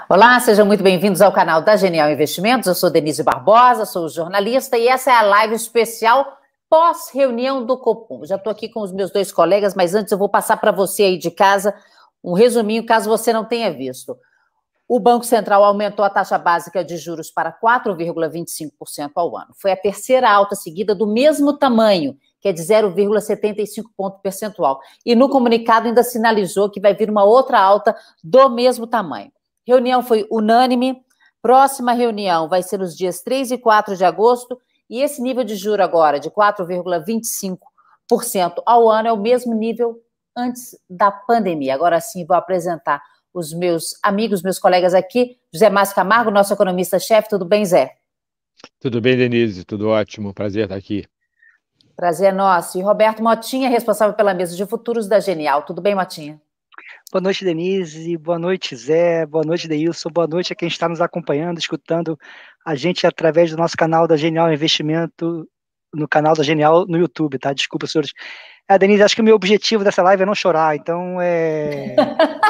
Olá, sejam muito bem-vindos ao canal da Genial Investimentos. Eu sou Denise Barbosa, sou jornalista e essa é a live especial pós-reunião do Copom. Já estou aqui com os meus dois colegas, mas antes eu vou passar para você aí de casa um resuminho, caso você não tenha visto. O Banco Central aumentou a taxa básica de juros para 4,25% ao ano. Foi a terceira alta seguida do mesmo tamanho, que é de 0,75 ponto percentual. E no comunicado ainda sinalizou que vai vir uma outra alta do mesmo tamanho. Reunião foi unânime. Próxima reunião vai ser nos dias 3 e 4 de agosto. E esse nível de juro agora, de 4,25% ao ano, é o mesmo nível antes da pandemia. Agora sim, vou apresentar os meus amigos, meus colegas aqui. José Márcio Camargo, nosso economista-chefe. Tudo bem, Zé? Tudo bem, Denise? Tudo ótimo. Prazer estar aqui. Prazer é nosso. E Roberto Motinha, responsável pela mesa de futuros da Genial. Tudo bem, Motinha? Boa noite, Denise. Boa noite, Zé. Boa noite, Deilson. Boa noite a quem está nos acompanhando, escutando a gente através do nosso canal da Genial Investimento, no canal da Genial no YouTube, tá? Desculpa, senhores. Denise, acho que o meu objetivo dessa live é não chorar, então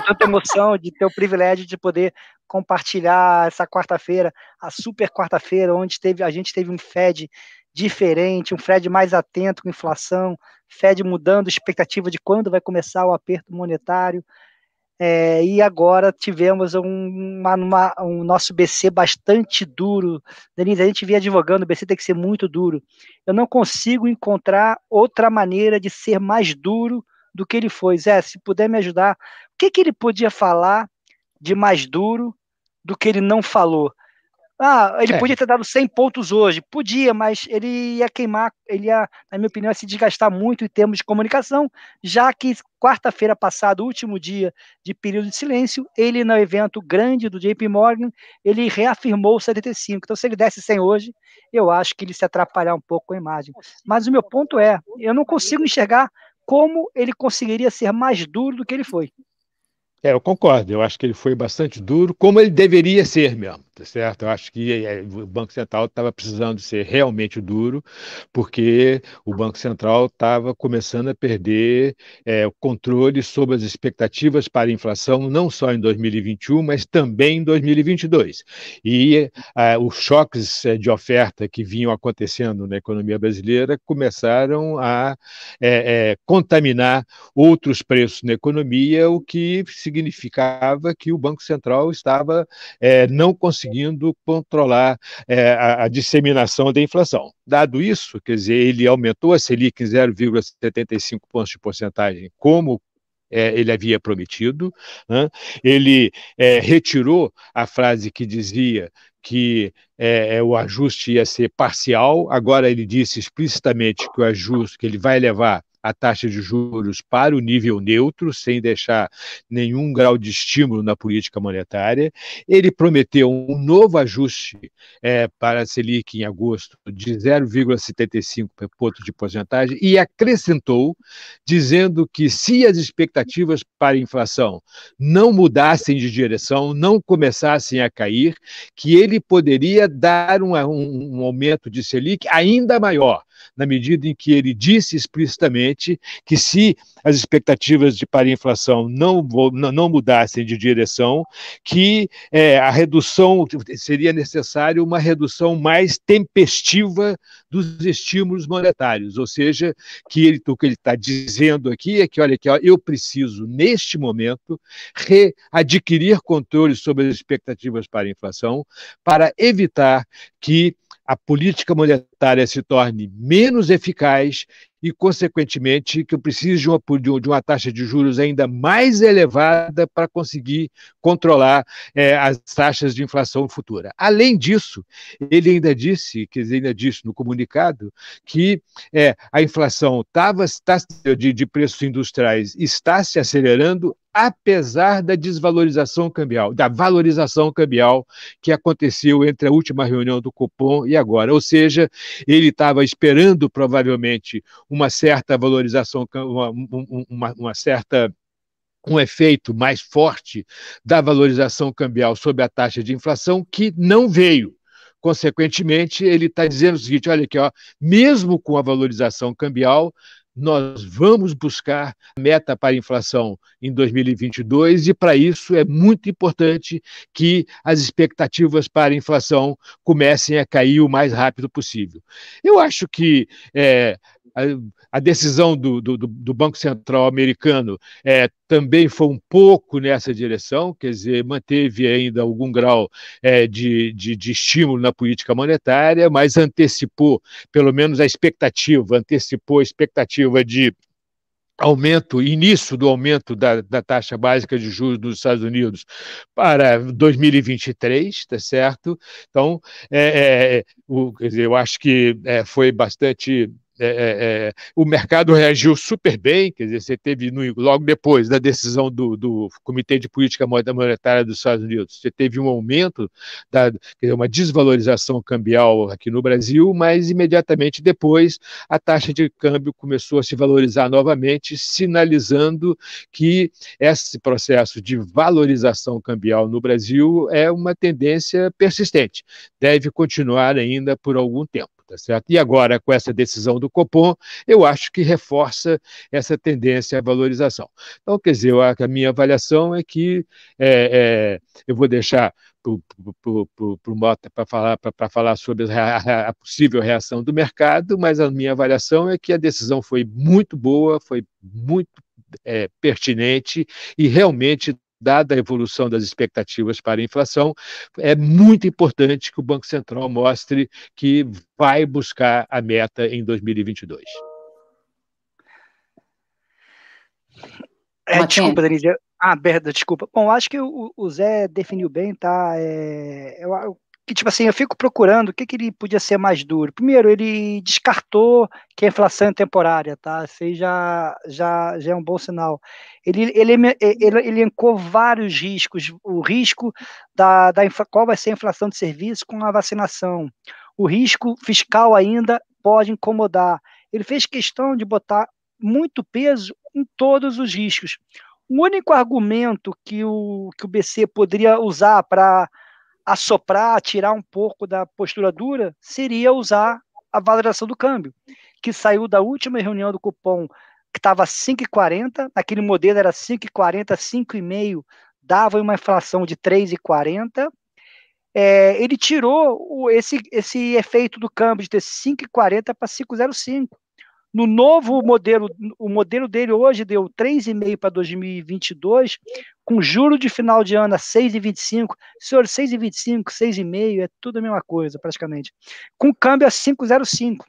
tanta emoção de ter o privilégio de poder compartilhar essa quarta-feira, a super quarta-feira, onde a gente teve um Fed diferente, um Fed mais atento com inflação, Fed mudando a expectativa de quando vai começar o aperto monetário, e agora tivemos um nosso BC bastante duro. Denise, a gente vinha advogando, o BC tem que ser muito duro. Eu não consigo encontrar outra maneira de ser mais duro do que ele foi. Zé, se puder me ajudar, o que ele podia falar de mais duro do que ele não falou? Ele podia ter dado 100 pontos hoje, podia, mas ele ia queimar, ele ia, na minha opinião, se desgastar muito em termos de comunicação, já que quarta-feira passada, último dia de período de silêncio, ele no evento grande do JP Morgan, ele reafirmou o 75, então se ele desse 100 hoje, eu acho que ele se atrapalhar um pouco com a imagem. Mas o meu ponto é, eu não consigo enxergar como ele conseguiria ser mais duro do que ele foi. Eu concordo, eu acho que ele foi bastante duro, como ele deveria ser mesmo, tá certo? Eu acho que o Banco Central estava precisando ser realmente duro, porque o Banco Central estava começando a perder o controle sobre as expectativas para a inflação, não só em 2021, mas também em 2022. E os choques de oferta que vinham acontecendo na economia brasileira começaram a contaminar outros preços na economia, o que significava que o Banco Central estava não conseguindo controlar a disseminação da inflação. Dado isso, quer dizer, ele aumentou a Selic em 0,75 pontos de porcentagem, como ele havia prometido, né? Ele retirou a frase que dizia que o ajuste ia ser parcial, agora ele disse explicitamente que o ajuste, que ele vai levar a taxa de juros para o nível neutro, sem deixar nenhum grau de estímulo na política monetária. Ele prometeu um novo ajuste para a Selic em agosto de 0,75 pontos de porcentagem e acrescentou, dizendo que se as expectativas para a inflação não mudassem de direção, não começassem a cair, que ele poderia dar um aumento de Selic ainda maior, na medida em que ele disse explicitamente que se as expectativas para a inflação não mudassem de direção, que a redução seria necessária uma redução mais tempestiva dos estímulos monetários, ou seja, o que ele está dizendo aqui é que, olha aqui, eu preciso, neste momento, readquirir controle sobre as expectativas para a inflação para evitar que a política monetária se torne menos eficaz e, consequentemente, que eu precise de uma taxa de juros ainda mais elevada para conseguir controlar as taxas de inflação futura. Além disso, ele ainda disse no comunicado, que a inflação de preços industriais está se acelerando apesar da desvalorização cambial, da valorização cambial que aconteceu entre a última reunião do Copom e agora. Ou seja, ele estava esperando provavelmente uma certa valorização, um efeito mais forte da valorização cambial sobre a taxa de inflação, que não veio. Consequentemente, ele está dizendo o seguinte, olha aqui, mesmo com a valorização cambial, nós vamos buscar meta para a inflação em 2022 e, para isso, é muito importante que as expectativas para a inflação comecem a cair o mais rápido possível. Eu acho que a decisão do Banco Central americano também foi um pouco nessa direção, quer dizer, manteve ainda algum grau de estímulo na política monetária, mas antecipou, pelo menos antecipou a expectativa de início do aumento da taxa básica de juros nos Estados Unidos para 2023, tá certo? Então, quer dizer, eu acho que foi bastante. O mercado reagiu super bem, quer dizer, você teve logo depois da decisão do Comitê de Política Monetária dos Estados Unidos, você teve um aumento, quer dizer, uma desvalorização cambial aqui no Brasil, mas imediatamente depois a taxa de câmbio começou a se valorizar novamente, sinalizando que esse processo de valorização cambial no Brasil é uma tendência persistente, deve continuar ainda por algum tempo. Tá certo? E agora, com essa decisão do Copom, eu acho que reforça essa tendência à valorização. Então, quer dizer, a minha avaliação é que eu vou deixar para o Mota para falar sobre a possível reação do mercado, mas a minha avaliação é que a decisão foi muito boa, foi muito pertinente e realmente, dada a evolução das expectativas para a inflação, é muito importante que o Banco Central mostre que vai buscar a meta em 2022. Desculpa, Denise. Berda, desculpa. Bom, acho que o Zé definiu bem, tá? Que, tipo assim, eu fico procurando o que ele podia ser mais duro. Primeiro, ele descartou que a inflação é temporária, tá? Isso aí já é um bom sinal. Ele elencou vários riscos. O risco qual vai ser a inflação de serviços com a vacinação. O risco fiscal ainda pode incomodar. Ele fez questão de botar muito peso em todos os riscos. O único argumento que o BC poderia usar para assoprar, tirar um pouco da postura dura, seria usar a valorização do câmbio, que saiu da última reunião do Copom, que estava 5,40, naquele modelo era 5,40, 5,5, dava uma inflação de 3,40. Ele tirou esse efeito do câmbio de ter 5,40 para 5,05. No novo modelo, o modelo dele hoje deu 3,5 para 2022, com juro de final de ano a 6,25. Senhor, 6,25, 6,5, é tudo a mesma coisa, praticamente. Com câmbio a 5,05.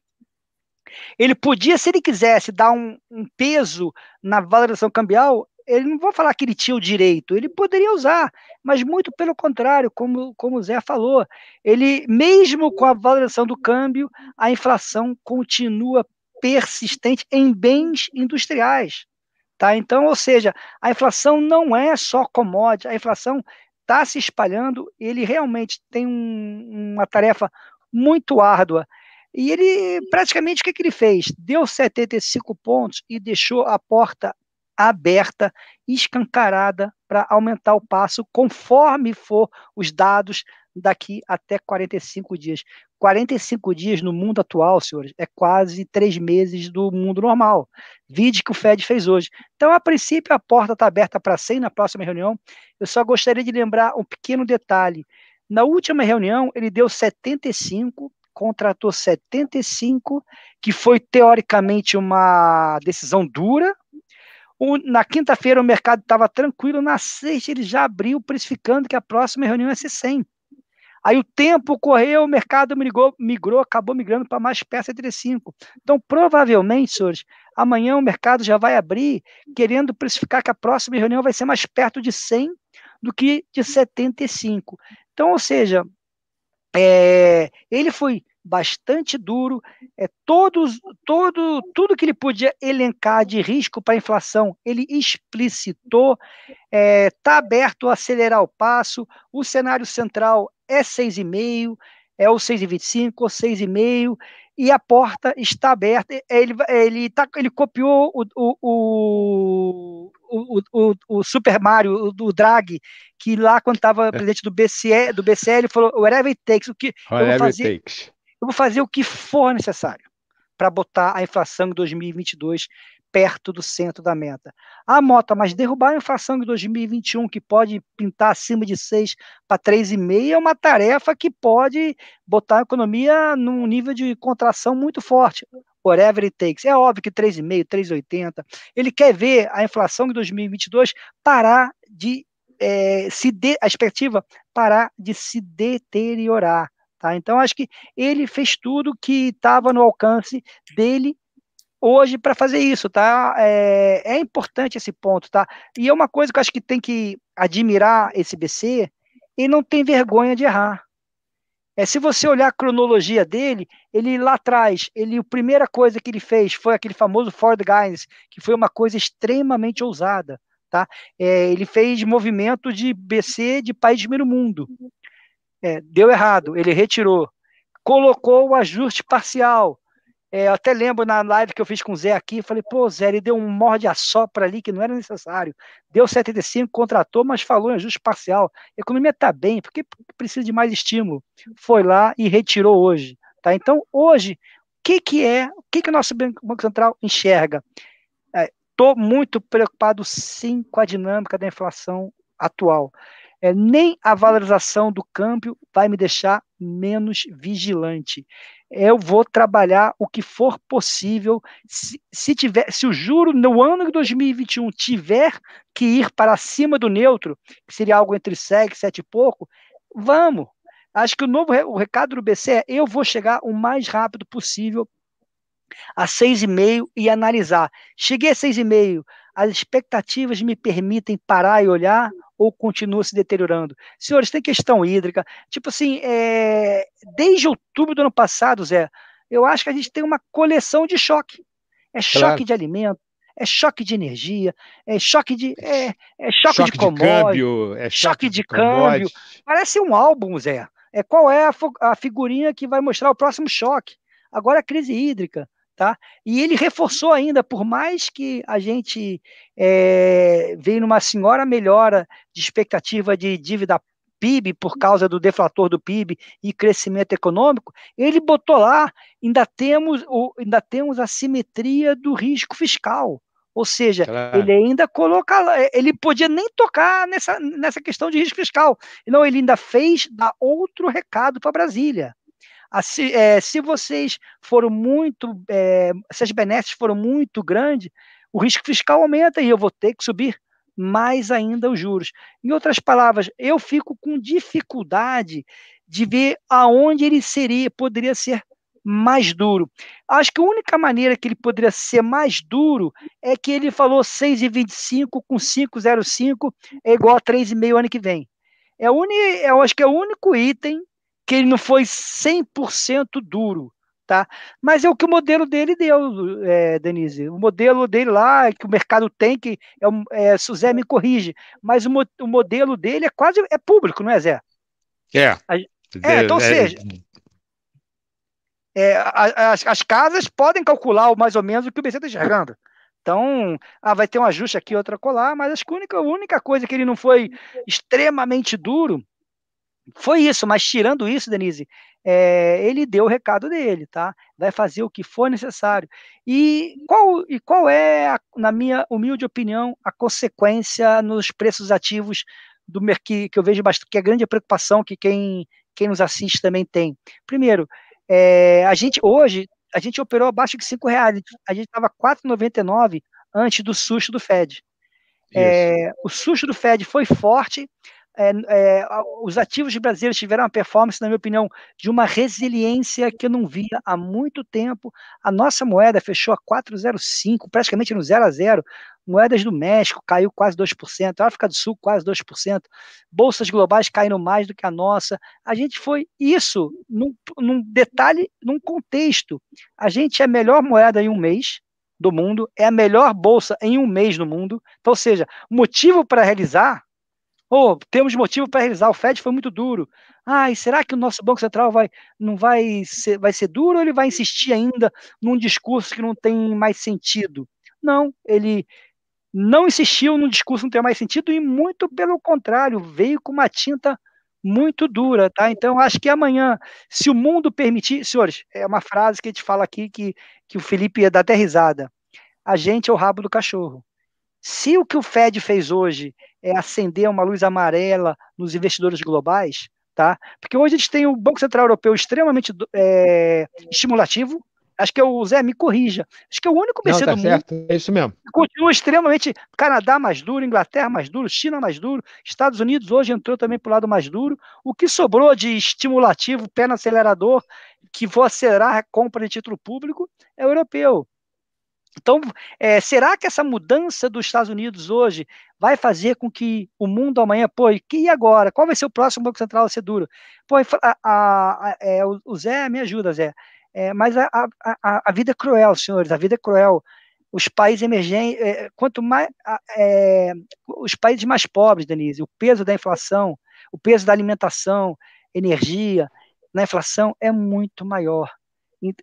Ele podia, se ele quisesse, dar um peso na valorização cambial, ele não vou falar que ele tinha o direito, ele poderia usar, mas muito pelo contrário, como o Zé falou, ele, mesmo com a valorização do câmbio, a inflação continua persistente em bens industriais, tá? Então, ou seja, a inflação não é só commodity, a inflação está se espalhando, ele realmente tem uma tarefa muito árdua, e ele, praticamente, o que ele fez? Deu 75 pontos e deixou a porta aberta, escancarada, para aumentar o passo conforme for os dados daqui até 45 dias. 45 dias no mundo atual, senhores, é quase 3 meses do mundo normal. Vide que o Fed fez hoje. Então, a princípio, a porta está aberta para 100 na próxima reunião. Eu só gostaria de lembrar um pequeno detalhe. Na última reunião, ele deu 75, contratou 75, que foi, teoricamente, uma decisão dura. Na quinta-feira, o mercado estava tranquilo. Na sexta, ele já abriu precificando que a próxima reunião ia ser 100. Aí o tempo correu, o mercado migrou, acabou migrando para mais perto de 5. Então, provavelmente, senhores, amanhã o mercado já vai abrir querendo precificar que a próxima reunião vai ser mais perto de 100 do que de 75. Então, ou seja, ele foi bastante duro, tudo que ele podia elencar de risco para a inflação, ele explicitou, está aberto a acelerar o passo, o cenário central é 6,5, é o 6,25 ou 6,5, e a porta está aberta. Ele copiou o Super Mario, do Draghi, que lá, quando estava presidente do BCE, ele falou: whatever it takes, eu vou fazer o que for necessário. para botar a inflação em 2022 perto do centro da meta. Ah, Mota, mas derrubar a inflação de 2021, que pode pintar acima de 6 para 3,5, é uma tarefa que pode botar a economia num nível de contração muito forte. Whatever it takes. É óbvio que 3,5, 3,80. Ele quer ver a inflação de 2022 parar de a expectativa parar de se deteriorar. Tá? Então, acho que ele fez tudo que estava no alcance dele hoje para fazer isso, tá? É importante esse ponto, tá? E é uma coisa que eu acho que tem que admirar esse BC, ele não tem vergonha de errar. Se você olhar a cronologia dele, ele lá atrás, a primeira coisa que ele fez foi aquele famoso Ford Guidance, que foi uma coisa extremamente ousada, tá? Ele fez movimento de BC de país de primeiro mundo. Deu errado, ele retirou. Colocou o ajuste parcial. Eu até lembro na live que eu fiz com o Zé aqui, falei, pô, Zé, ele deu um morde-a-sopra ali que não era necessário. Deu 75, contratou, mas falou em ajuste parcial. A economia está bem, porque precisa de mais estímulo. Foi lá e retirou hoje. Tá? Então, hoje, o que o nosso Banco Central enxerga? Estou muito preocupado, sim, com a dinâmica da inflação atual. Nem a valorização do câmbio vai me deixar menos vigilante. Eu vou trabalhar o que for possível. Se o juro no ano de 2021 tiver que ir para cima do neutro, que seria algo entre 7 e 7 e pouco, vamos. Acho que o recado do BCE é: eu vou chegar o mais rápido possível a 6,5 e analisar. Cheguei a 6,5, as expectativas me permitem parar e olhar ou continua se deteriorando? Senhores, tem questão hídrica. Tipo assim, desde outubro do ano passado, Zé, eu acho que a gente tem uma coleção de choque. Choque de alimento, choque de energia, choque de choque de câmbio, choque de câmbio. Parece um álbum, Zé. Qual é a figurinha que vai mostrar o próximo choque? Agora a crise hídrica. Tá? E ele reforçou ainda, por mais que a gente veio numa senhora melhora de expectativa de dívida PIB por causa do deflator do PIB e crescimento econômico, ele botou lá, ainda temos a simetria do risco fiscal. Ou seja, ele ainda coloca, ele podia nem tocar nessa questão de risco fiscal. Não, ele ainda fez dar outro recado para Brasília. Se vocês foram muito, se as benesses foram muito grandes, o risco fiscal aumenta e eu vou ter que subir mais ainda os juros. Em outras palavras, eu fico com dificuldade de ver aonde ele poderia ser mais duro. Acho que a única maneira que ele poderia ser mais duro é que ele falou 6,25 com 5,05 é igual a 3,5 ano que vem. Eu acho que é o único item que ele não foi 100% duro, tá? Mas é o que o modelo dele deu, Denise. O modelo dele lá, que o mercado tem, que se o Zé me corrige, mas o modelo dele é público, não é, Zé? Então, seja, as casas podem calcular mais ou menos o que o BC está enxergando. Então, vai ter um ajuste aqui, outra colar, mas acho que a única coisa que ele não foi extremamente duro foi isso, mas tirando isso, Denise, ele deu o recado dele, tá? Vai fazer o que for necessário. E qual é, na minha humilde opinião, a consequência nos preços ativos do mercado, que eu vejo bastante, que é a grande preocupação que quem nos assiste também tem? Primeiro, hoje, a gente operou abaixo de R$5, a gente estava 4,99 antes do susto do Fed. O susto do Fed foi forte. Os ativos brasileiros tiveram uma performance, na minha opinião, de uma resiliência que eu não via há muito tempo. A nossa moeda fechou a 4,05, praticamente no 0 a 0. Moedas do México caiu quase 2%, a África do Sul quase 2%, bolsas globais caíram mais do que a nossa. A gente foi isso, num detalhe, num contexto. A gente é a melhor moeda em um mês do mundo, é a melhor bolsa em um mês no mundo. Então, ou seja, motivo para realizar, temos motivo para realizar, o Fed foi muito duro. E será que o nosso Banco Central vai ser duro ou ele vai insistir ainda num discurso que não tem mais sentido? Não, ele não insistiu num discurso que não tem mais sentido e muito pelo contrário, veio com uma tinta muito dura, tá? Então, acho que amanhã, se o mundo permitir, senhores, é uma frase que a gente fala aqui que o Felipe ia dar até risada. A gente é o rabo do cachorro. Se o que o Fed fez hoje é acender uma luz amarela nos investidores globais, tá? Porque hoje a gente tem o Banco Central Europeu extremamente estimulativo. Acho que o Zé me corrija. Acho que é o único BC do mundo. Certo, é isso mesmo. Continua extremamente. Canadá mais duro, Inglaterra mais duro, China mais duro, Estados Unidos hoje entrou também para o lado mais duro. O que sobrou de estimulativo, pé no acelerador, que vou acelerar a compra de título público, é o europeu. Então, será que essa mudança dos Estados Unidos hoje vai fazer com que o mundo amanhã, e agora? Qual vai ser o próximo Banco Central a ser duro? O Zé, me ajuda, Zé. Mas a vida é cruel, senhores, a vida é cruel. Os países emergentes, quanto mais os países mais pobres, Denise, o peso da inflação, o peso da alimentação, energia, na inflação é muito maior.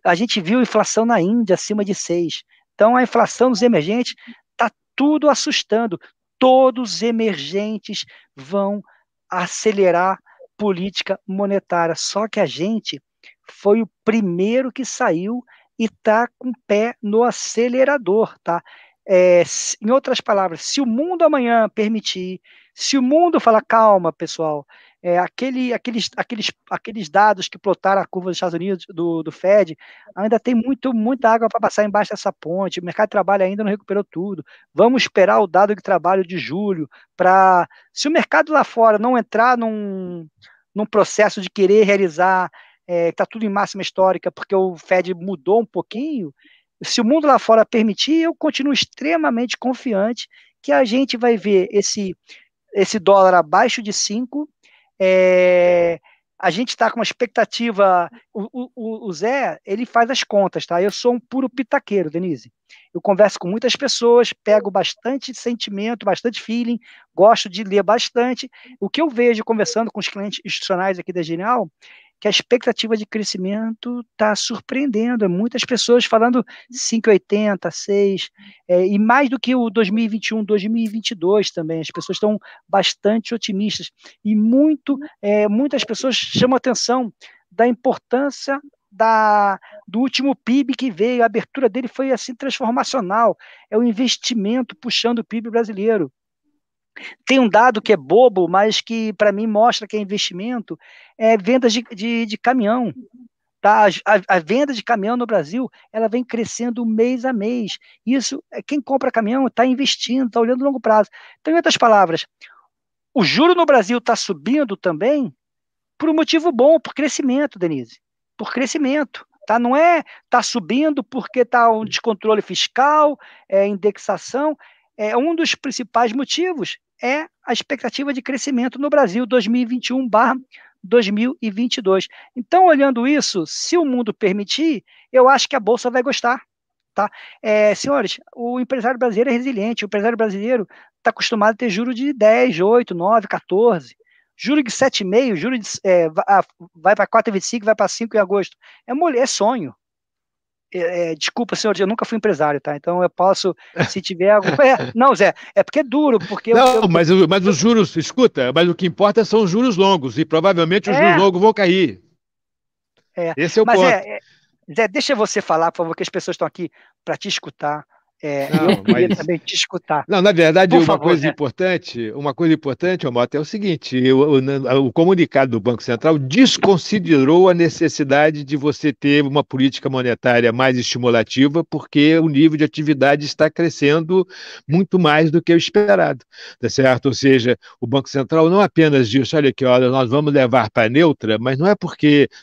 A gente viu inflação na Índia acima de 6. Então, a inflação dos emergentes está tudo assustando. Todos os emergentes vão acelerar política monetária. Só que a gente foi o primeiro que saiu e está com o pé no acelerador, tá? Em outras palavras, se o mundo amanhã permitir, se o mundo falar, calma, pessoal, aqueles dados que plotaram a curva dos Estados Unidos, do Fed, ainda tem muita água para passar embaixo dessa ponte, o mercado de trabalho ainda não recuperou tudo, vamos esperar o dado de trabalho de julho, se o mercado lá fora não entrar num processo de querer realizar, está tudo em máxima histórica, porque o Fed mudou um pouquinho, se o mundo lá fora permitir, eu continuo extremamente confiante que a gente vai ver esse dólar abaixo de 5. A gente está com uma expectativa. O Zé, ele faz as contas, tá? Eu sou um puro pitaqueiro, Denise. Eu converso com muitas pessoas, pego bastante sentimento, bastante feeling, gosto de ler bastante. O que eu vejo conversando com os clientes institucionais aqui da Genial, que a expectativa de crescimento está surpreendendo. Muitas pessoas falando 5,80, 6, e mais do que o 2021, 2022 também. As pessoas estão bastante otimistas. E muitas pessoas chamam a atenção da importância do último PIB que veio. A abertura dele foi assim transformacional. É o investimento puxando o PIB brasileiro. Tem um dado que é bobo, mas que para mim mostra que é investimento, vendas de caminhão. Tá? A venda de caminhão no Brasil, ela vem crescendo mês a mês. Isso, quem compra caminhão está investindo, está olhando a longo prazo. Então, em outras palavras, o juro no Brasil está subindo também por um motivo bom, por crescimento, Denise. Por crescimento. Tá? Não está subindo porque está um descontrole fiscal, indexação. Um dos principais motivos é a expectativa de crescimento no Brasil 2021/2022. Então, olhando isso, se o mundo permitir, eu acho que a Bolsa vai gostar. Tá? Senhores, o empresário brasileiro é resiliente, o empresário brasileiro está acostumado a ter juros de 10, 8, 9, 14, juro de 7,5, vai para 4,25, vai para 5 em agosto. É sonho. Desculpa, senhor, eu nunca fui empresário, tá? Então eu posso, se tiver algum. Não, Zé, é porque é duro, porque. Mas os juros, escuta, mas o que importa são os juros longos, e provavelmente os juros longos vão cair. Esse é o ponto. Zé, deixa você falar, por favor, que as pessoas estão aqui para te escutar. Eu queria também te escutar. Não, na verdade, uma coisa importante, Mota, é o seguinte: o comunicado do Banco Central desconsiderou a necessidade de você ter uma política monetária mais estimulativa, porque o nível de atividade está crescendo muito mais do que o esperado, tá certo? Ou seja, o Banco Central não apenas disse, olha aqui, olha, nós vamos levar para neutra, mas não é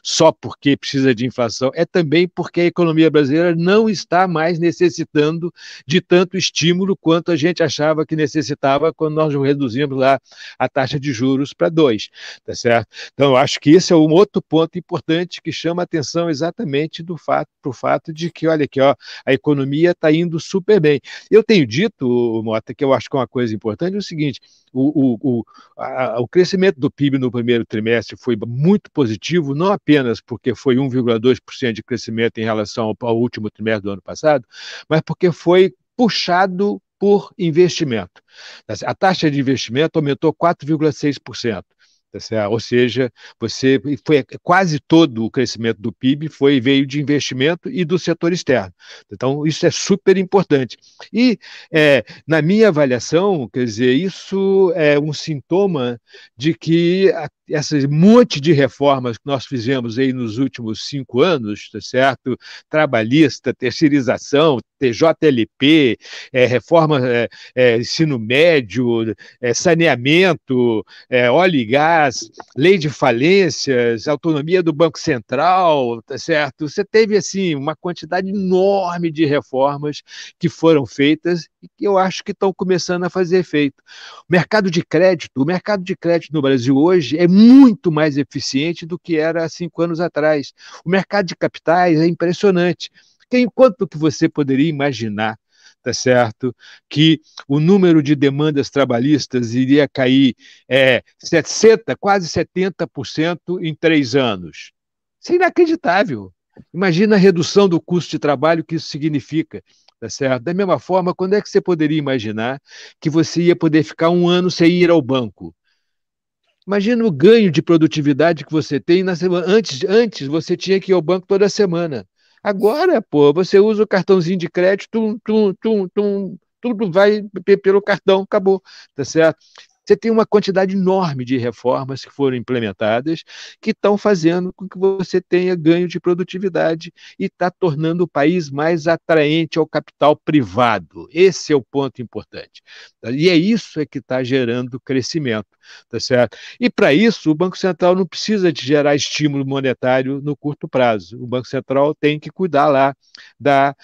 só porque precisa de inflação, é também porque a economia brasileira não está mais necessitando de tanto estímulo quanto a gente achava que necessitava quando nós reduzimos lá a taxa de juros para 2, tá certo? Então, eu acho que esse é um outro ponto importante que chama a atenção exatamente para o fato de que, olha aqui, ó, a economia está indo super bem. Eu tenho dito, Mota, que eu acho que é uma coisa importante, é o seguinte, o crescimento do PIB no primeiro trimestre foi muito positivo, não apenas porque foi 1,2% de crescimento em relação ao último trimestre do ano passado, mas porque foi puxado por investimento. A taxa de investimento aumentou 4,6%. Tá certo? Ou seja, foi quase todo o crescimento do PIB veio de investimento e do setor externo. Então, isso é super importante. E, na minha avaliação, quer dizer, isso é um sintoma de que esse monte de reformas que nós fizemos aí nos últimos 5 anos, tá certo? Trabalhista, terceirização, TJLP, reforma, ensino médio, saneamento, óleo e gás, lei de falências, autonomia do Banco Central, tá certo? Você teve, assim, uma quantidade enorme de reformas que foram feitas e que eu acho que estão começando a fazer efeito. O mercado de crédito no Brasil hoje é muito mais eficiente do que era há 5 anos atrás. O mercado de capitais é impressionante. Enquanto que você poderia imaginar, tá certo, que o número de demandas trabalhistas iria cair 60, quase 70% em 3 anos. Isso é inacreditável. Imagina a redução do custo de trabalho que isso significa. Tá certo? Da mesma forma, quando é que você poderia imaginar que você ia poder ficar 1 ano sem ir ao banco? Imagina o ganho de produtividade que você tem na semana. Antes você tinha que ir ao banco toda semana. Agora, pô, você usa o cartãozinho de crédito, tudo vai pelo cartão, acabou, tá certo? Você tem uma quantidade enorme de reformas que foram implementadas que estão fazendo com que você tenha ganho de produtividade e está tornando o país mais atraente ao capital privado. Esse é o ponto importante. E é isso que está gerando crescimento, tá certo? E para isso, o Banco Central não precisa de gerar estímulo monetário no curto prazo. O Banco Central tem que cuidar lá da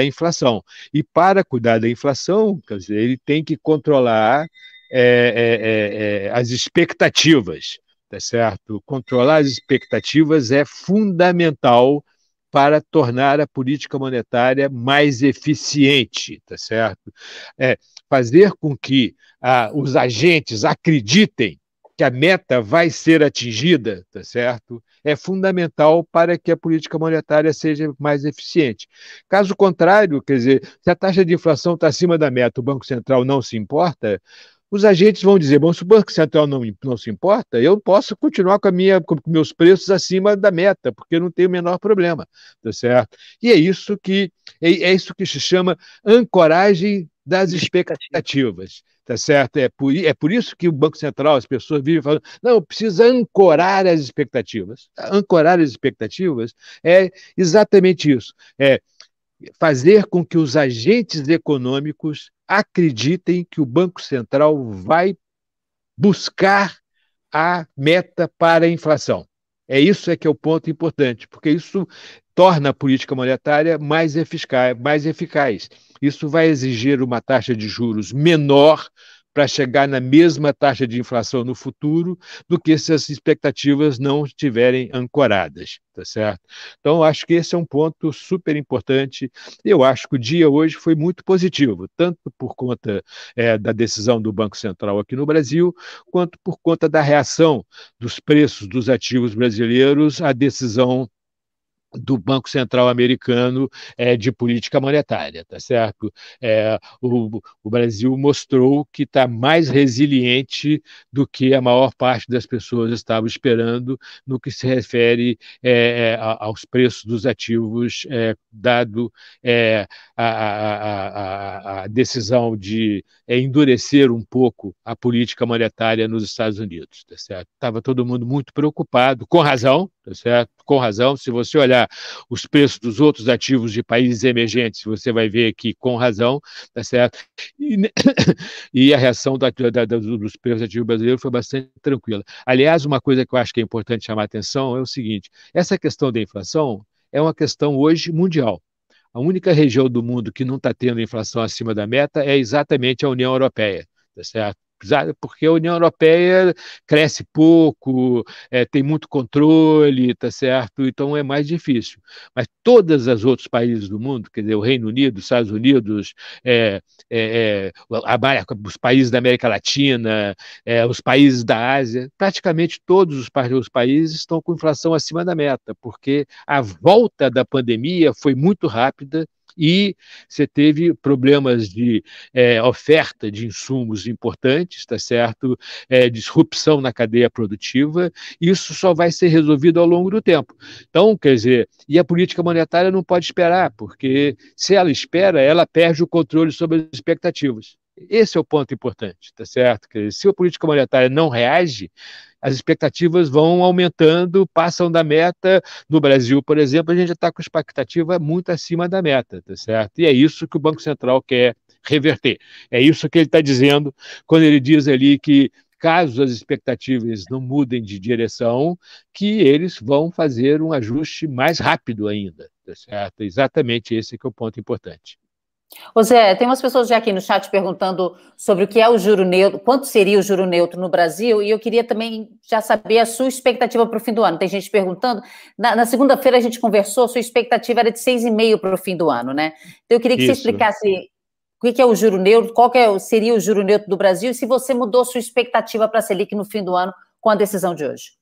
inflação. E para cuidar da inflação, quer dizer, ele tem que controlar as expectativas, tá certo? Controlar as expectativas é fundamental para tornar a política monetária mais eficiente, tá certo? Fazer com que os agentes acreditem que a meta vai ser atingida, tá certo? É fundamental para que a política monetária seja mais eficiente. Caso contrário, quer dizer, se a taxa de inflação está acima da meta, o Banco Central não se importa, os agentes vão dizer, bom, se o Banco Central não se importa, eu posso continuar com meus preços acima da meta, porque não tem o menor problema, tá certo? E é isso que se chama ancoragem das expectativas, tá certo? É por isso que o Banco Central, as pessoas vivem falando, não, precisa ancorar as expectativas. Ancorar as expectativas é exatamente isso, fazer com que os agentes econômicos acreditem que o Banco Central vai buscar a meta para a inflação. Isso que é o ponto importante, porque isso torna a política monetária mais eficaz. Isso vai exigir uma taxa de juros menor para chegar na mesma taxa de inflação no futuro do que se as expectativas não estiverem ancoradas, tá certo? Então, acho que esse é um ponto super importante. Eu acho que o dia hoje foi muito positivo, tanto por conta da decisão do Banco Central aqui no Brasil, quanto por conta da reação dos preços dos ativos brasileiros à decisão do Banco Central americano de política monetária, tá certo? O Brasil mostrou que está mais resiliente do que a maior parte das pessoas estava esperando no que se refere aos preços dos ativos, dado a decisão de endurecer um pouco a política monetária nos Estados Unidos, tá certo? Estava todo mundo muito preocupado, com razão, tá certo? Com razão. Se você olhar os preços dos outros ativos de países emergentes, você vai ver que com razão, tá certo? E a reação dos preços ativos brasileiros foi bastante tranquila. Aliás, uma coisa que eu acho que é importante chamar a atenção é o seguinte: essa questão da inflação é uma questão hoje mundial. A única região do mundo que não está tendo inflação acima da meta é exatamente a União Europeia, tá certo? Porque a União Europeia cresce pouco, tem muito controle, tá certo? Então é mais difícil. Mas todos os outros países do mundo, quer dizer, o Reino Unido, os Estados Unidos, os países da América Latina, os países da Ásia, praticamente todos os países estão com inflação acima da meta, porque a volta da pandemia foi muito rápida e você teve problemas de oferta de insumos importantes, tá certo? Disrupção na cadeia produtiva, isso só vai ser resolvido ao longo do tempo. Então, quer dizer, e a política monetária não pode esperar, porque se ela espera, ela perde o controle sobre as expectativas. Esse é o ponto importante, tá certo? Quer dizer, se a política monetária não reage, as expectativas vão aumentando, passam da meta. No Brasil, por exemplo, a gente já está com expectativa muito acima da meta, tá certo? E é isso que o Banco Central quer reverter. É isso que ele está dizendo quando ele diz ali que, caso as expectativas não mudem de direção, que eles vão fazer um ajuste mais rápido ainda, tá certo? Exatamente esse que é o ponto importante. Ô Zé, tem umas pessoas já aqui no chat perguntando sobre o que é o juro neutro, quanto seria o juro neutro no Brasil, e eu queria também já saber a sua expectativa para o fim do ano. Tem gente perguntando, na segunda-feira a gente conversou, sua expectativa era de 6,5 para o fim do ano, né? Então eu queria que você explicasse o que é o juro neutro, seria o juro neutro do Brasil, e se você mudou sua expectativa para a Selic no fim do ano com a decisão de hoje.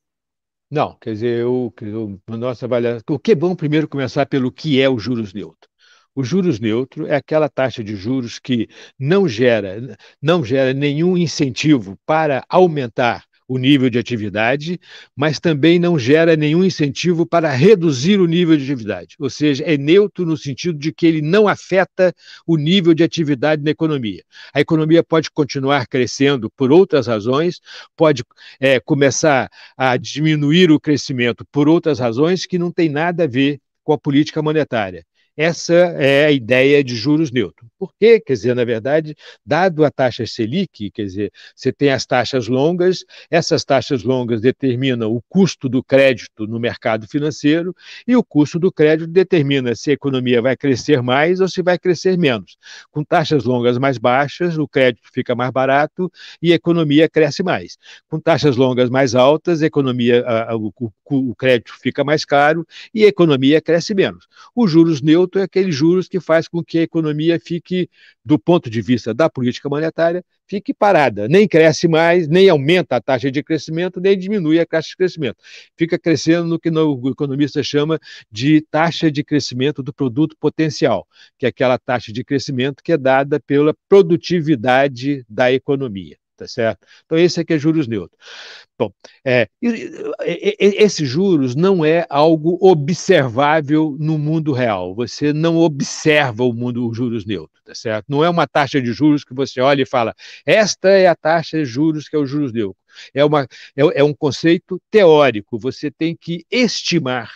Não, quer dizer, nossa avaliação, o que é bom primeiro começar pelo que é o juros neutro. O juros neutro é aquela taxa de juros que não gera nenhum incentivo para aumentar o nível de atividade, mas também não gera nenhum incentivo para reduzir o nível de atividade. Ou seja, é neutro no sentido de que ele não afeta o nível de atividade na economia. A economia pode continuar crescendo por outras razões, pode começar a diminuir o crescimento por outras razões que não tem nada a ver com a política monetária. Essa é a ideia de juros neutros. Por quê? Quer dizer, na verdade, dado a taxa Selic, quer dizer, você tem as taxas longas, essas taxas longas determinam o custo do crédito no mercado financeiro e o custo do crédito determina se a economia vai crescer mais ou se vai crescer menos. Com taxas longas mais baixas, o crédito fica mais barato e a economia cresce mais. Com taxas longas mais altas, o crédito fica mais caro e a economia cresce menos. Os juros neutros é aqueles juros que faz com que a economia fique, do ponto de vista da política monetária, fique parada. Nem cresce mais, nem aumenta a taxa de crescimento, nem diminui a taxa de crescimento. Fica crescendo no que o economista chama de taxa de crescimento do produto potencial, que é aquela taxa de crescimento que é dada pela produtividade da economia. Tá certo? Então, esse aqui é juros neutros. Bom, esses juros não é algo observável no mundo real. Você não observa os juros neutros, tá certo? Não é uma taxa de juros que você olha e fala, esta é a taxa de juros que é o juros neutro. É um conceito teórico. Você tem que estimar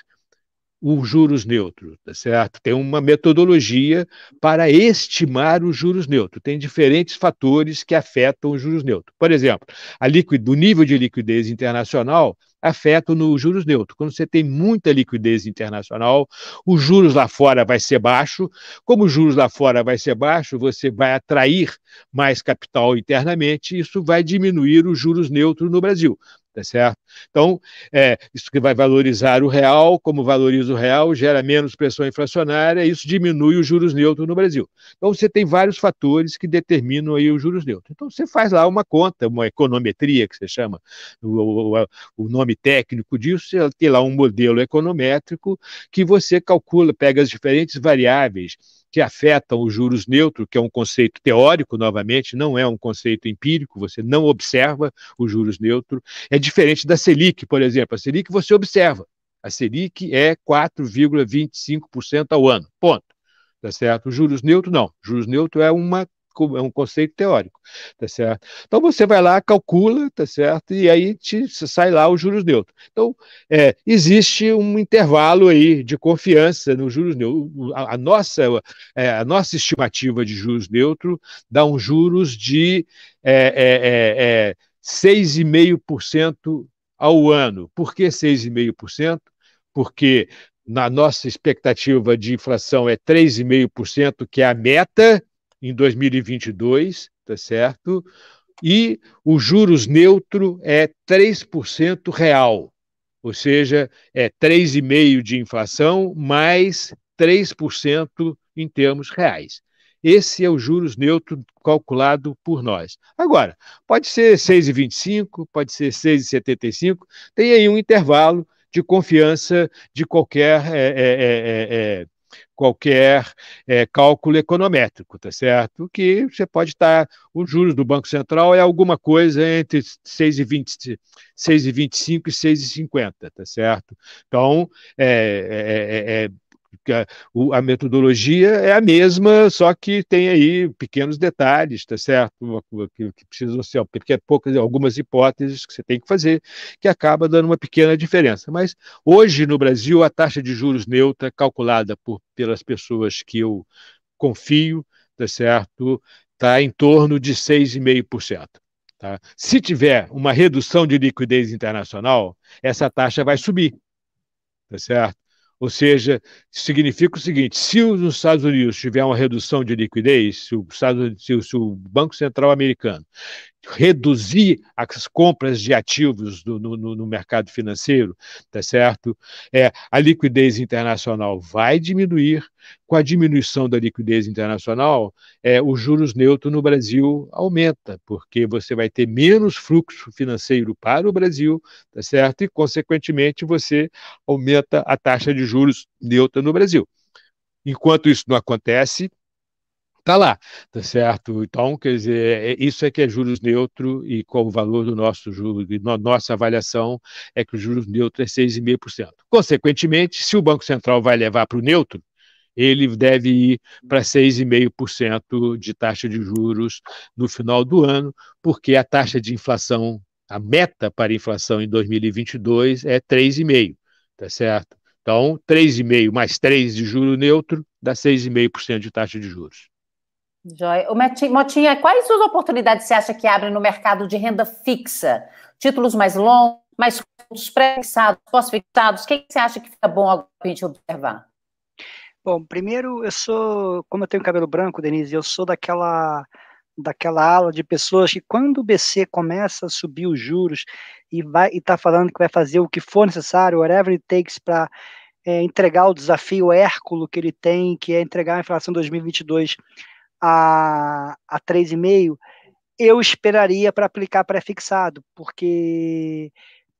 os juros neutros, tá certo? Tem uma metodologia para estimar os juros neutros. Tem diferentes fatores que afetam os juros neutros. Por exemplo, o nível de liquidez internacional afeta os juros neutros. Quando você tem muita liquidez internacional, os juros lá fora vai ser baixo. Como os juros lá fora vai ser baixo, você vai atrair mais capital internamente, e isso vai diminuir os juros neutros no Brasil. Tá certo? Então, isso que vai valorizar o real, como valoriza o real, gera menos pressão inflacionária, isso diminui os juros neutros no Brasil. Então, você tem vários fatores que determinam aí os juros neutros. Então, você faz lá uma conta, uma econometria, que você chama, o nome técnico disso, você tem lá um modelo econométrico que você calcula, pega as diferentes variáveis que afetam os juros neutros, que é um conceito teórico, novamente, não é um conceito empírico, você não observa os juros neutros. É diferente da Selic, por exemplo. A Selic você observa. A Selic é 4,25% ao ano, ponto. Tá certo? Os juros neutros, não. Juros neutros é um conceito teórico, tá certo? Então você vai lá, calcula, tá certo? E aí sai lá os juros neutros. Então, existe um intervalo aí de confiança nos juros neutros. A nossa estimativa de juros neutros dá uns juros de 6,5% ao ano. Por que 6,5%? Porque na nossa expectativa de inflação é 3,5%, que é a meta em 2022, tá certo? E o juros neutro é 3% real, ou seja, é 3,5% de inflação mais 3% em termos reais. Esse é o juros neutro calculado por nós. Agora, pode ser 6,25, pode ser 6,75, tem aí um intervalo de confiança de qualquer qualquer cálculo econométrico, tá certo? Que você pode estar, os juros do Banco Central é alguma coisa entre 6,20, 6,25 e 6,50, tá certo? Então, a metodologia é a mesma, só que tem aí pequenos detalhes, tá certo? Que precisam ser poucas, algumas hipóteses que você tem que fazer, que acaba dando uma pequena diferença. Mas hoje no Brasil a taxa de juros neutra, calculada pelas pessoas que eu confio, tá certo? Está em torno de 6,5%. Tá? Se tiver uma redução de liquidez internacional, essa taxa vai subir, tá certo? Ou seja, significa o seguinte: se nos Estados Unidos tiver uma redução de liquidez, se o Banco Central americano reduzir as compras de ativos no mercado financeiro, tá certo? A liquidez internacional vai diminuir. Com a diminuição da liquidez internacional, os juros neutros no Brasil aumenta, porque você vai ter menos fluxo financeiro para o Brasil, tá certo? E, consequentemente, você aumenta a taxa de juros neutra no Brasil. Enquanto isso não acontece, está lá, tá certo? Então, quer dizer, isso é que é juros neutro e qual o valor do nosso juro, nossa avaliação é que o juros neutro é 6,5%. Consequentemente, se o Banco Central vai levar para o neutro, ele deve ir para 6,5% de taxa de juros no final do ano, porque a taxa de inflação, a meta para a inflação em 2022 é 3,5%, tá certo? Então, 3,5% mais 3% de juro neutro dá 6,5% de taxa de juros. Joia. Motinha, quais suas oportunidades você acha que abrem no mercado de renda fixa? Títulos mais longos, mais curtos, pré-fixados, pós-fixados? O que você acha que fica bom para a gente observar? Bom, primeiro, como eu tenho cabelo branco, Denise, eu sou daquela ala de pessoas que quando o BC começa a subir os juros e está falando que vai fazer o que for necessário, whatever it takes para entregar o desafio Hérculo que ele tem, que é entregar a inflação 2022 a 3,5%, eu esperaria para aplicar pré-fixado, porque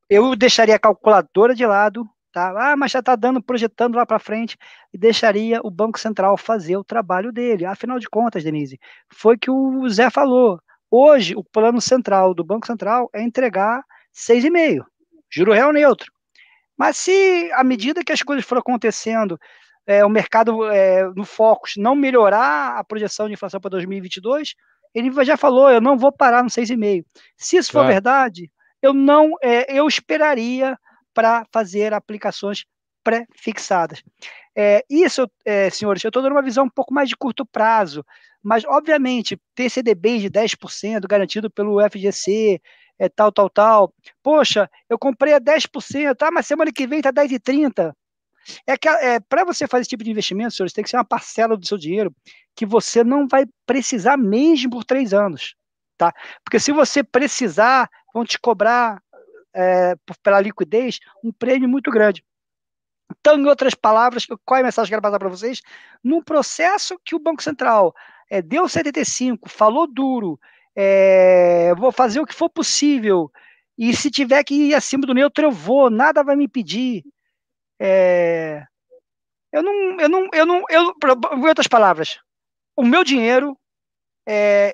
eu deixaria a calculadora de lado, tá? Mas já está projetando lá para frente, e deixaria o Banco Central fazer o trabalho dele. Afinal de contas, Denise, foi que o Zé falou. Hoje, o plano central do Banco Central é entregar 6,5%, juro real neutro. Mas se, à medida que as coisas foram acontecendo, o mercado no Focus não melhorar a projeção de inflação para 2022, ele já falou, eu não vou parar no 6,5%. Se isso for verdade, eu esperaria para fazer aplicações pré-fixadas. Isso, senhores, eu estou dando uma visão um pouco mais de curto prazo, mas, obviamente, ter CDBs de 10% garantido pelo FGC, tal. Poxa, eu comprei a 10%, mas semana que vem está 10,30%. Para você fazer esse tipo de investimento, senhores, tem que ser uma parcela do seu dinheiro que você não vai precisar mesmo por 3 anos. Tá? Porque se você precisar, vão te cobrar pela liquidez um prêmio muito grande. Então, em outras palavras, qual é a mensagem que eu quero passar para vocês? Num processo que o Banco Central deu 75, falou duro, vou fazer o que for possível, e se tiver que ir acima do neutro, eu vou, nada vai me impedir. Em outras palavras, o meu dinheiro,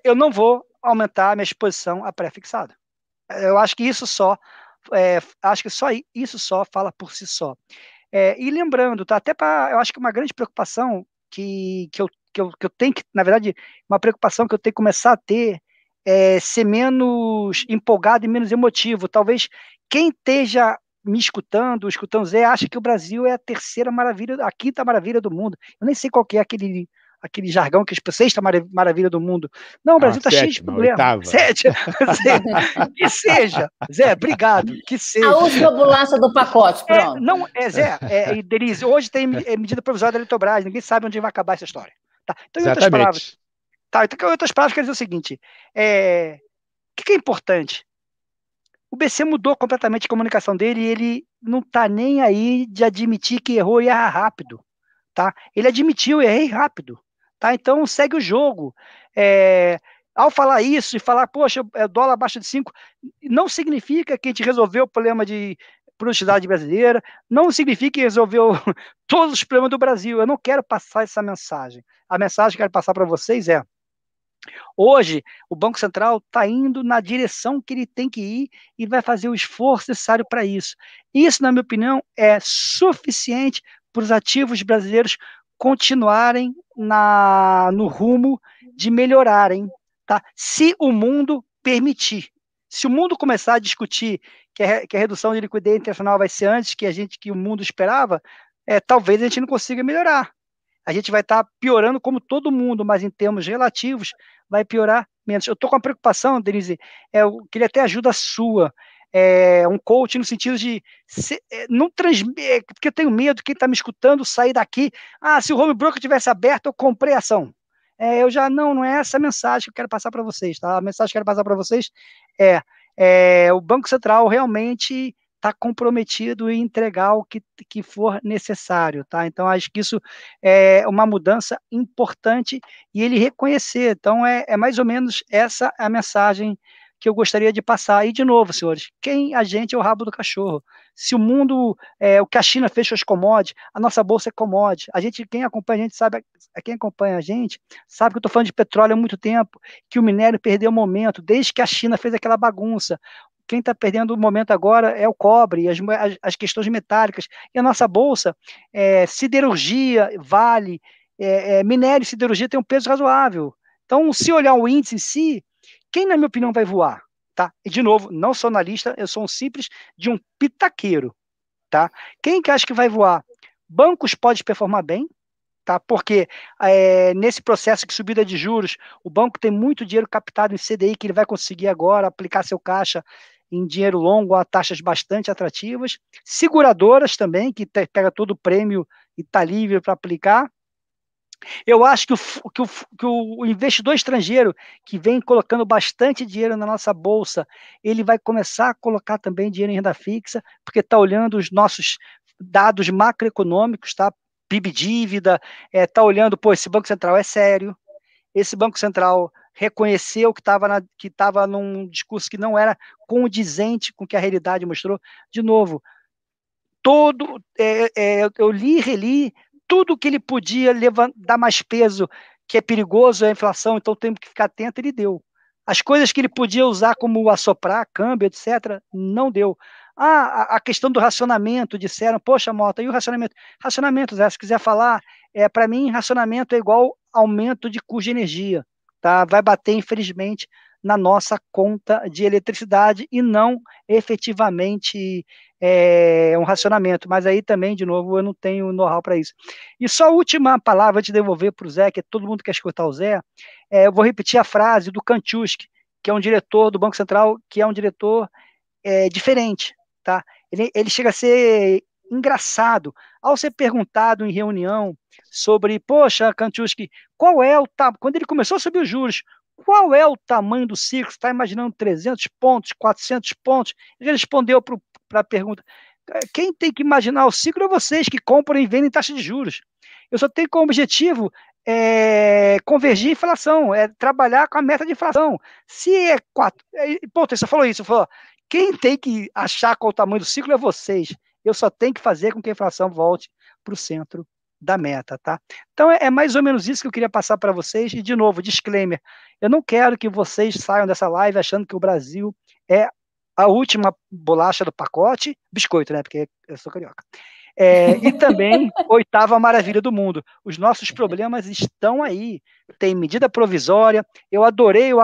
eu não vou aumentar a minha exposição a pré-fixado. Eu acho que isso só fala por si só. E lembrando, tá, eu acho que uma grande preocupação que eu tenho que, na verdade, uma preocupação que eu tenho que começar a ter é ser menos empolgado e menos emotivo. Talvez quem esteja me escutando o Zé, acha que o Brasil é a terceira maravilha, a quinta maravilha do mundo. Eu nem sei qual que é aquele jargão que as sexta maravilha do mundo. Não, o Brasil está cheio de problemas. Que seja. Zé, obrigado. Que seja. A última bolacha do pacote, pronto. Zé, Denise, hoje tem medida provisória da Eletrobras, ninguém sabe onde vai acabar essa história. Tá? Então, em outras palavras, quer dizer o seguinte, o que é importante? O BC mudou completamente a comunicação dele e ele não está nem aí de admitir que errou e erra rápido. Tá? Ele admitiu, errei rápido. Tá? Então segue o jogo. Ao falar isso e falar, poxa, dólar abaixo de 5, não significa que a gente resolveu o problema de produtividade brasileira, não significa que resolveu todos os problemas do Brasil. Eu não quero passar essa mensagem. A mensagem que eu quero passar para vocês é: hoje, o Banco Central está indo na direção que ele tem que ir e vai fazer o esforço necessário para isso. Isso, na minha opinião, é suficiente para os ativos brasileiros continuarem no rumo de melhorarem, tá? Se o mundo permitir. Se o mundo começar a discutir que a redução de liquidez internacional vai ser antes que o mundo esperava, talvez a gente não consiga melhorar. A gente vai estar piorando como todo mundo, mas em termos relativos vai piorar menos. Eu estou com uma preocupação, Denise, eu queria até ajuda sua, um coach no sentido de não transmitir, porque eu tenho medo, quem está me escutando, sair daqui, se o home broker tivesse aberto, eu comprei a ação. Eu já, não é essa a mensagem que eu quero passar para vocês, tá? A mensagem que eu quero passar para vocês o Banco Central realmente está comprometido em entregar o que for necessário, tá? Então, acho que isso é uma mudança importante e ele reconhecer. Então, é mais ou menos essa a mensagem que eu gostaria de passar. E, de novo, senhores, quem a gente é o rabo do cachorro. Se o mundo, o que a China fez com as commodities, a nossa bolsa é commodity. Quem acompanha a gente sabe, quem acompanha a gente sabe que eu estou falando de petróleo há muito tempo, que o minério perdeu o momento, desde que a China fez aquela bagunça. Quem está perdendo o momento agora é o cobre, as questões metálicas. E a nossa bolsa, siderurgia, Vale, minério e siderurgia tem um peso razoável. Então, se olhar o índice em si, quem, na minha opinião, vai voar? Tá? E, de novo, não sou analista, eu sou de um pitaqueiro. Tá? Quem que acha que vai voar? Bancos pode performar bem, tá? Porque nesse processo de subida de juros, o banco tem muito dinheiro captado em CDI que ele vai conseguir agora aplicar seu caixa em dinheiro longo a taxas bastante atrativas. Seguradoras também, que pega todo o prêmio e está livre para aplicar. Eu acho que o investidor estrangeiro, que vem colocando bastante dinheiro na nossa bolsa, ele vai começar a colocar também dinheiro em renda fixa, porque está olhando os nossos dados macroeconômicos, tá? PIB dívida, está olhando, esse Banco Central é sério, esse Banco Central reconheceu que estava num discurso que não era condizente com o que a realidade mostrou. De novo, eu li e reli, tudo que ele podia dar mais peso, que é perigoso, é a inflação, então temos que ficar atento, ele deu. As coisas que ele podia usar como assoprar, câmbio, etc., não deu. A questão do racionamento, disseram, poxa, Mota, e o racionamento? Racionamento, Zé, se quiser falar, para mim, racionamento é igual aumento de custo de energia. Tá? Vai bater, infelizmente, na nossa conta de eletricidade e não efetivamente um racionamento, mas aí também, de novo, eu não tenho know-how para isso. E só a última palavra, antes de devolver para o Zé, que todo mundo quer escutar o Zé, eu vou repetir a frase do Kantuski, que é um diretor do Banco Central, que é um diretor diferente, tá? Ele chega a ser engraçado. Ao ser perguntado em reunião sobre, poxa, Kantuski, quando ele começou a subir os juros, qual é o tamanho do ciclo? Você está imaginando 300 pontos, 400 pontos? Ele respondeu para a pergunta, quem tem que imaginar o ciclo é vocês que compram e vendem taxa de juros. Eu só tenho como objetivo convergir a inflação, trabalhar com a meta de inflação. Se é 4... você falou isso, falou, quem tem que achar qual o tamanho do ciclo é vocês. Eu só tenho que fazer com que a inflação volte para o centro da meta, tá? Então é mais ou menos isso que eu queria passar para vocês. E, de novo, disclaimer, eu não quero que vocês saiam dessa live achando que o Brasil é a última bolacha do pacote, biscoito, né? Porque eu sou carioca. E também oitava maravilha do mundo. Os nossos problemas estão aí. Tem medida provisória. Eu adorei o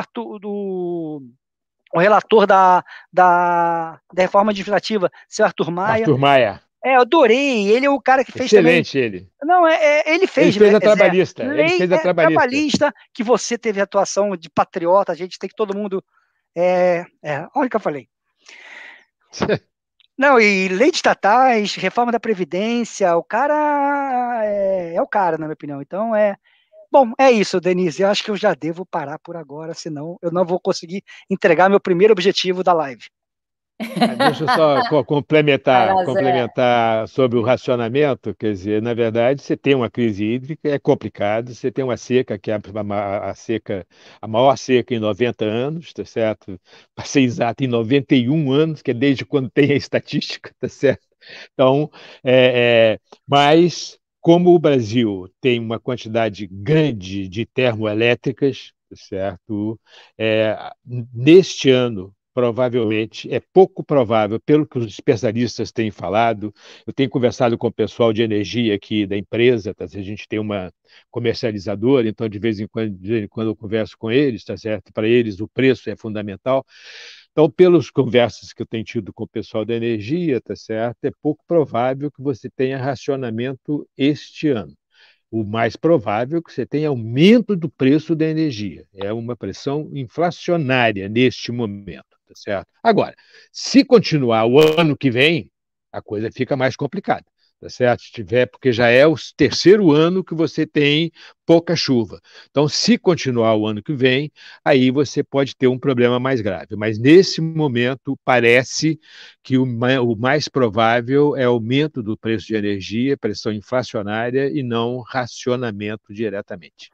relator da reforma legislativa, seu Arthur Maia. Arthur Maia. Eu adorei. Ele é o cara que fez Excelente também. ele. Não, ele fez. Ele fez a trabalhista. Lei ele fez a trabalhista, que você teve atuação de patriota, a gente tem que todo mundo... olha o que eu falei. Não, e lei de estatais, reforma da Previdência, o cara é o cara, na minha opinião. Então, bom, é isso, Denise. Eu acho que eu já devo parar por agora, senão eu não vou conseguir entregar meu primeiro objetivo da live. Deixa eu só Vai complementar, lá, Zé. complementar sobre o racionamento. Quer dizer, na verdade, você tem uma crise hídrica, é complicado. Você tem uma seca, que é a seca, a maior seca em 90 anos, tá certo? Para ser exato, em 91 anos, que é desde quando tem a estatística, tá certo? Então, mas como o Brasil tem uma quantidade grande de termoelétricas, tá certo? É, neste ano, provavelmente, é pouco provável, pelo que os especialistas têm falado, eu tenho conversado com o pessoal de energia aqui da empresa, tá? A gente tem uma comercializadora, então de vez em quando eu converso com eles, tá certo? Para eles o preço é fundamental. Então, pelas conversas que eu tenho tido com o pessoal da energia, tá certo? É pouco provável que você tenha racionamento este ano. O mais provável é que você tenha aumento do preço da energia. É uma pressão inflacionária neste momento, tá certo? Agora, se continuar o ano que vem, a coisa fica mais complicada, tá certo? Se tiver, porque já é o terceiro ano que você tem pouca chuva. Então, se continuar o ano que vem, aí você pode ter um problema mais grave. Mas nesse momento, parece que o mais provável é aumento do preço de energia, pressão inflacionária e não racionamento diretamente.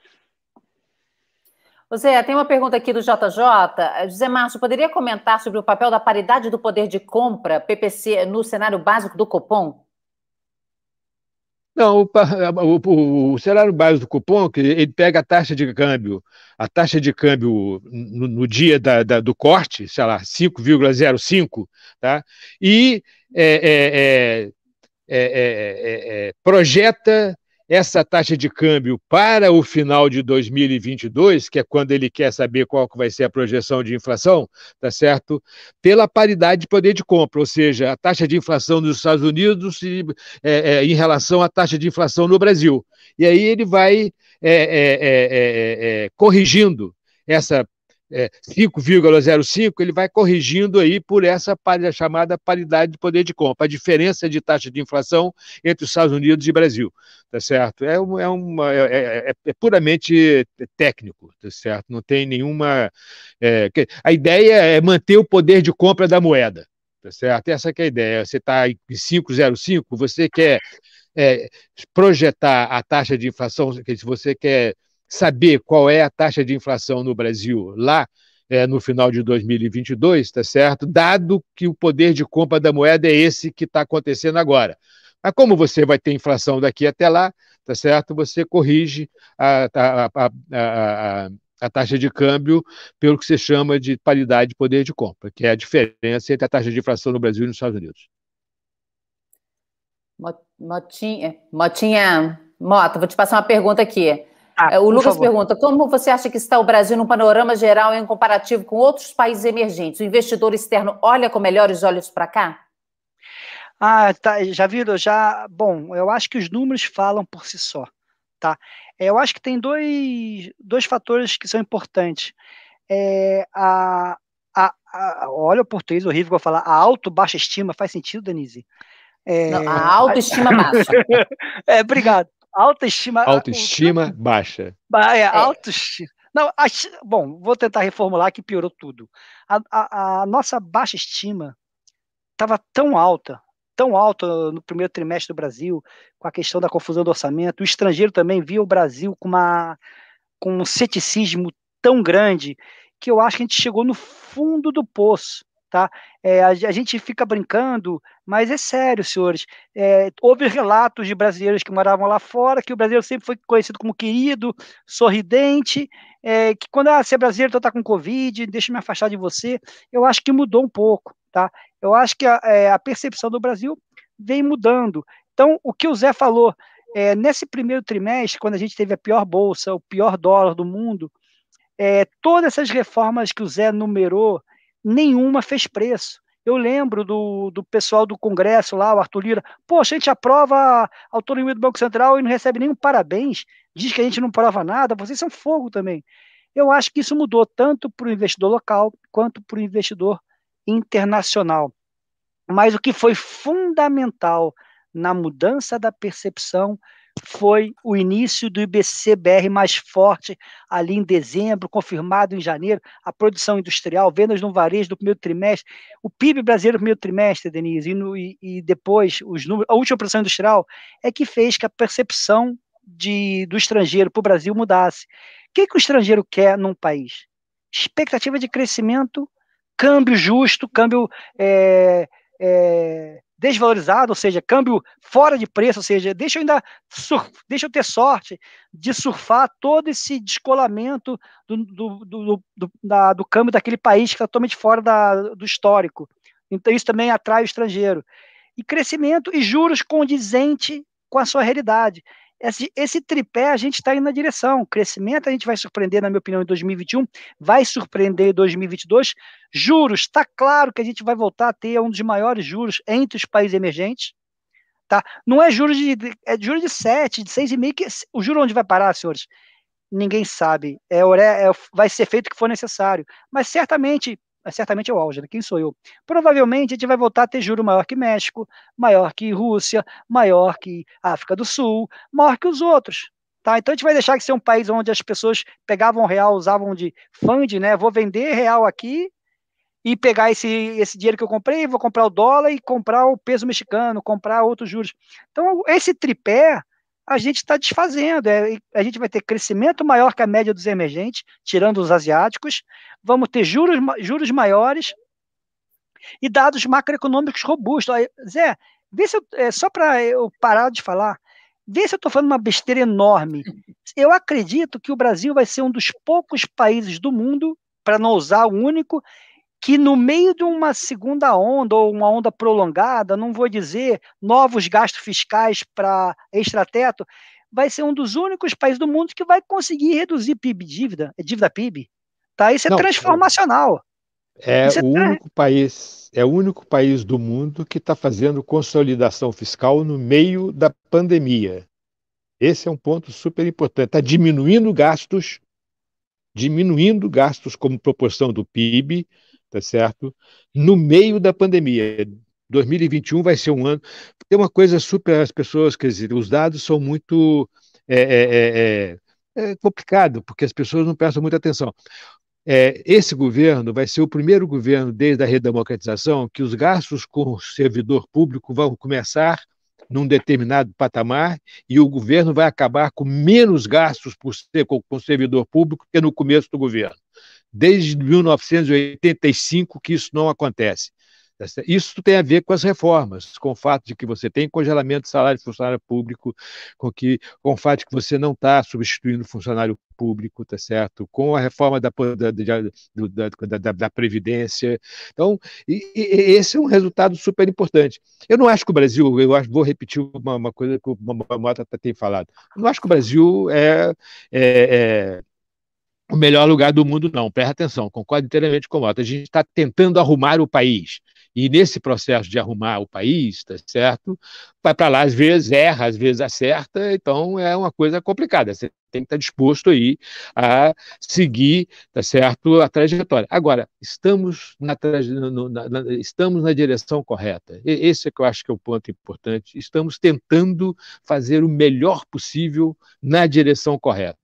Zé, tem uma pergunta aqui do JJ. José Márcio, poderia comentar sobre o papel da paridade do poder de compra, PPC, no cenário básico do Copom? Não, o salário básico do cupom, que ele pega a taxa de câmbio no dia do corte, sei lá, 5,05, tá? E é, é, é, projeta essa taxa de câmbio para o final de 2022, que é quando ele quer saber qual que vai ser a projeção de inflação, tá certo? Pela paridade de poder de compra, ou seja, a taxa de inflação nos Estados Unidos em relação à taxa de inflação no Brasil. E aí ele vai corrigindo essa 5,05, ele vai corrigindo aí por essa chamada paridade de poder de compra, a diferença de taxa de inflação entre os Estados Unidos e Brasil, tá certo? É puramente técnico, tá certo? Não tem nenhuma... a ideia é manter o poder de compra da moeda, tá certo? Essa que é a ideia. Você está em 5,05, você quer é, projetar a taxa de inflação, se você quer saber qual é a taxa de inflação no Brasil lá no final de 2022, tá certo? Dado que o poder de compra da moeda é esse que está acontecendo agora. Mas como você vai ter inflação daqui até lá, tá certo? Você corrige a taxa de câmbio pelo que se chama de paridade de poder de compra, que é a diferença entre a taxa de inflação no Brasil e nos Estados Unidos. Mota, vou te passar uma pergunta aqui. O Por Lucas favor. pergunta: como você acha que está o Brasil no panorama geral em comparativo com outros países emergentes? O investidor externo olha com melhores olhos para cá? Tá, já viram? Bom, eu acho que os números falam por si só, tá? Eu acho que tem dois fatores que são importantes. É, olha o português horrível que eu vou falar. A auto-baixa estima faz sentido, Denise? Não, a autoestima baixa. Obrigado. Autoestima. Autoestima baixa. Autoestima. Não, bom, vou tentar reformular que piorou tudo. A nossa baixa estima estava tão alta no primeiro trimestre do Brasil, com a questão da confusão do orçamento. O estrangeiro também via o Brasil com um ceticismo tão grande que eu acho que a gente chegou no fundo do poço. Tá? A gente fica brincando, mas é sério, senhores. Houve relatos de brasileiros que moravam lá fora, que o brasileiro sempre foi conhecido como querido, sorridente, que quando você é brasileiro, então tá com Covid, deixa eu me afastar de você. Eu acho que mudou um pouco. Tá? Eu acho que a percepção do Brasil vem mudando. Então, o que o Zé falou, nesse primeiro trimestre, quando a gente teve a pior bolsa, o pior dólar do mundo, todas essas reformas que o Zé numerou, nenhuma fez preço. Eu lembro do pessoal do Congresso lá, o Arthur Lira, poxa, a gente aprova a autonomia do Banco Central e não recebe nenhum parabéns, diz que a gente não prova nada, vocês são fogo também. Eu acho que isso mudou tanto para o investidor local quanto para o investidor internacional. Mas o que foi fundamental na mudança da percepção foi o início do IBC-BR mais forte ali em dezembro, confirmado em janeiro, a produção industrial, vendas no varejo do primeiro trimestre, o PIB brasileiro do primeiro trimestre, Denise, e depois os números, a última produção industrial, é que fez que a percepção do estrangeiro para o Brasil mudasse. O que o estrangeiro quer num país? Expectativa de crescimento, câmbio justo, câmbio desvalorizado, ou seja, câmbio fora de preço, ou seja, deixa eu ter sorte de surfar todo esse descolamento do câmbio daquele país que está totalmente fora do histórico. Então isso também atrai o estrangeiro. E crescimento e juros condizente com a sua realidade. Esse tripé a gente está indo na direção. Crescimento a gente vai surpreender, na minha opinião, em 2021, vai surpreender em 2022. Juros, está claro que a gente vai voltar a ter um dos maiores juros entre os países emergentes. Tá? Não é juros é juros de 7, de 6,5, o juro onde vai parar, senhores? Ninguém sabe. Vai ser feito o que for necessário. Mas certamente é o auge, né? Quem sou eu? Provavelmente a gente vai voltar a ter juro maior que México, maior que Rússia, maior que África do Sul, maior que os outros. Tá? Então a gente vai deixar de ser um país onde as pessoas pegavam real, usavam de fund, né? Vou vender real aqui e pegar esse dinheiro que eu comprei, vou comprar o dólar e comprar o peso mexicano, comprar outros juros. Então esse tripé a gente está desfazendo. A gente vai ter crescimento maior que a média dos emergentes, tirando os asiáticos, vamos ter juros maiores e dados macroeconômicos robustos. Zé, vê se só para eu parar de falar, vê se eu estou falando uma besteira enorme. Eu acredito que o Brasil vai ser um dos poucos países do mundo, para não usar o único, que no meio de uma segunda onda ou uma onda prolongada, não vou dizer novos gastos fiscais para extrateto, vai ser um dos únicos países do mundo que vai conseguir reduzir dívida PIB. Tá? Isso é transformacional. É o único país do mundo que está fazendo consolidação fiscal no meio da pandemia. Esse é um ponto super importante. Está diminuindo gastos como proporção do PIB, tá certo? No meio da pandemia. 2021 vai ser um ano. Tem uma coisa super, as pessoas, quer dizer, os dados são muito complicado, porque as pessoas não prestam muita atenção. Esse governo vai ser o primeiro governo desde a redemocratização que os gastos com o servidor público vão começar num determinado patamar e o governo vai acabar com menos gastos com o servidor público que no começo do governo. Desde 1985 que isso não acontece. Isso tem a ver com as reformas, com o fato de que você tem congelamento de salário de funcionário público, com o fato de que você não está substituindo o funcionário público, tá certo? Com a reforma da Previdência. Então, esse é um resultado super importante. Eu não acho que o Brasil, vou repetir uma coisa que o Mota tem falado, eu não acho que o Brasil é o melhor lugar do mundo, não. Presta atenção, concordo inteiramente com o Mota. A gente está tentando arrumar o país. E nesse processo de arrumar o país, tá certo? Vai para lá, às vezes erra, às vezes acerta, então é uma coisa complicada. Você tem que estar disposto aí a seguir, tá certo, a trajetória. Agora, estamos na direção correta. Esse é que eu acho que é o ponto importante. Estamos tentando fazer o melhor possível na direção correta.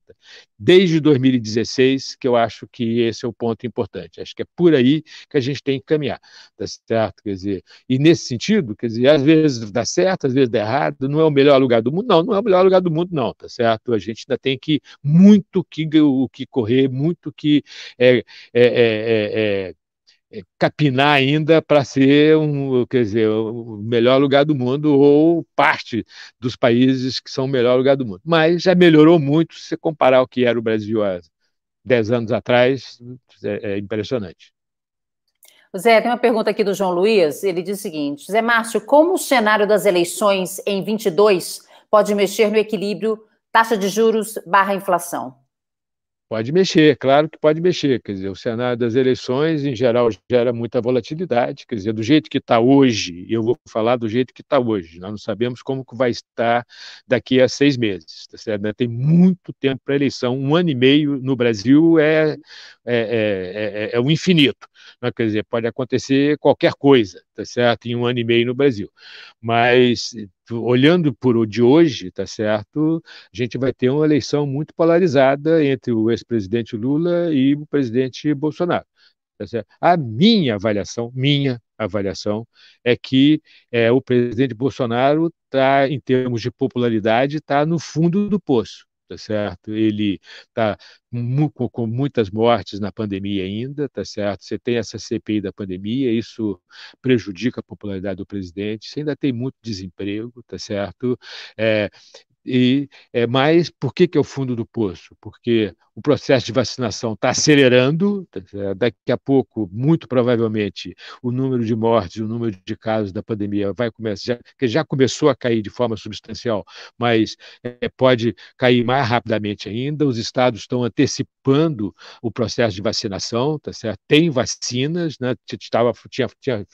Desde 2016, que eu acho que esse é o ponto importante. Acho que é por aí que a gente tem que caminhar, tá certo? Quer dizer, e nesse sentido, quer dizer, às vezes dá certo, às vezes dá errado, não é o melhor lugar do mundo, não é o melhor lugar do mundo, não, tá certo? A gente ainda tem muito que correr, muito que capinar ainda para ser quer dizer, o melhor lugar do mundo ou parte dos países que são o melhor lugar do mundo. Mas já melhorou muito se você comparar o que era o Brasil há 10 anos atrás, é impressionante. Zé, tem uma pergunta aqui do João Luiz, ele diz o seguinte: Zé Márcio, como o cenário das eleições em 22 pode mexer no equilíbrio taxa de juros / inflação? Pode mexer, claro que pode mexer. Quer dizer, o cenário das eleições, em geral, gera muita volatilidade. Quer dizer, do jeito que está hoje, eu vou falar do jeito que está hoje. Nós não sabemos como que vai estar daqui a 6 meses. Tá certo? Tem muito tempo para a eleição. 1 ano e meio no Brasil é o infinito, né? Quer dizer, pode acontecer qualquer coisa, tá certo? Em 1 ano e meio no Brasil. Mas, olhando por o de hoje, tá certo? A gente vai ter uma eleição muito polarizada entre o ex-presidente Lula e o presidente Bolsonaro. Tá certo? A minha avaliação é que o presidente Bolsonaro está, em termos de popularidade, está no fundo do poço. Tá certo? Ele está com muitas mortes na pandemia ainda, tá certo? Você tem essa CPI da pandemia, isso prejudica a popularidade do presidente. Você ainda tem muito desemprego, tá certo? É, mas por que é o fundo do poço? Porque o processo de vacinação está acelerando, daqui a pouco, muito provavelmente, o número de mortes, o número de casos da pandemia vai começar, que já começou a cair de forma substancial, mas pode cair mais rapidamente ainda. Os estados estão antecipando o processo de vacinação, tá certo? Tem vacinas, né?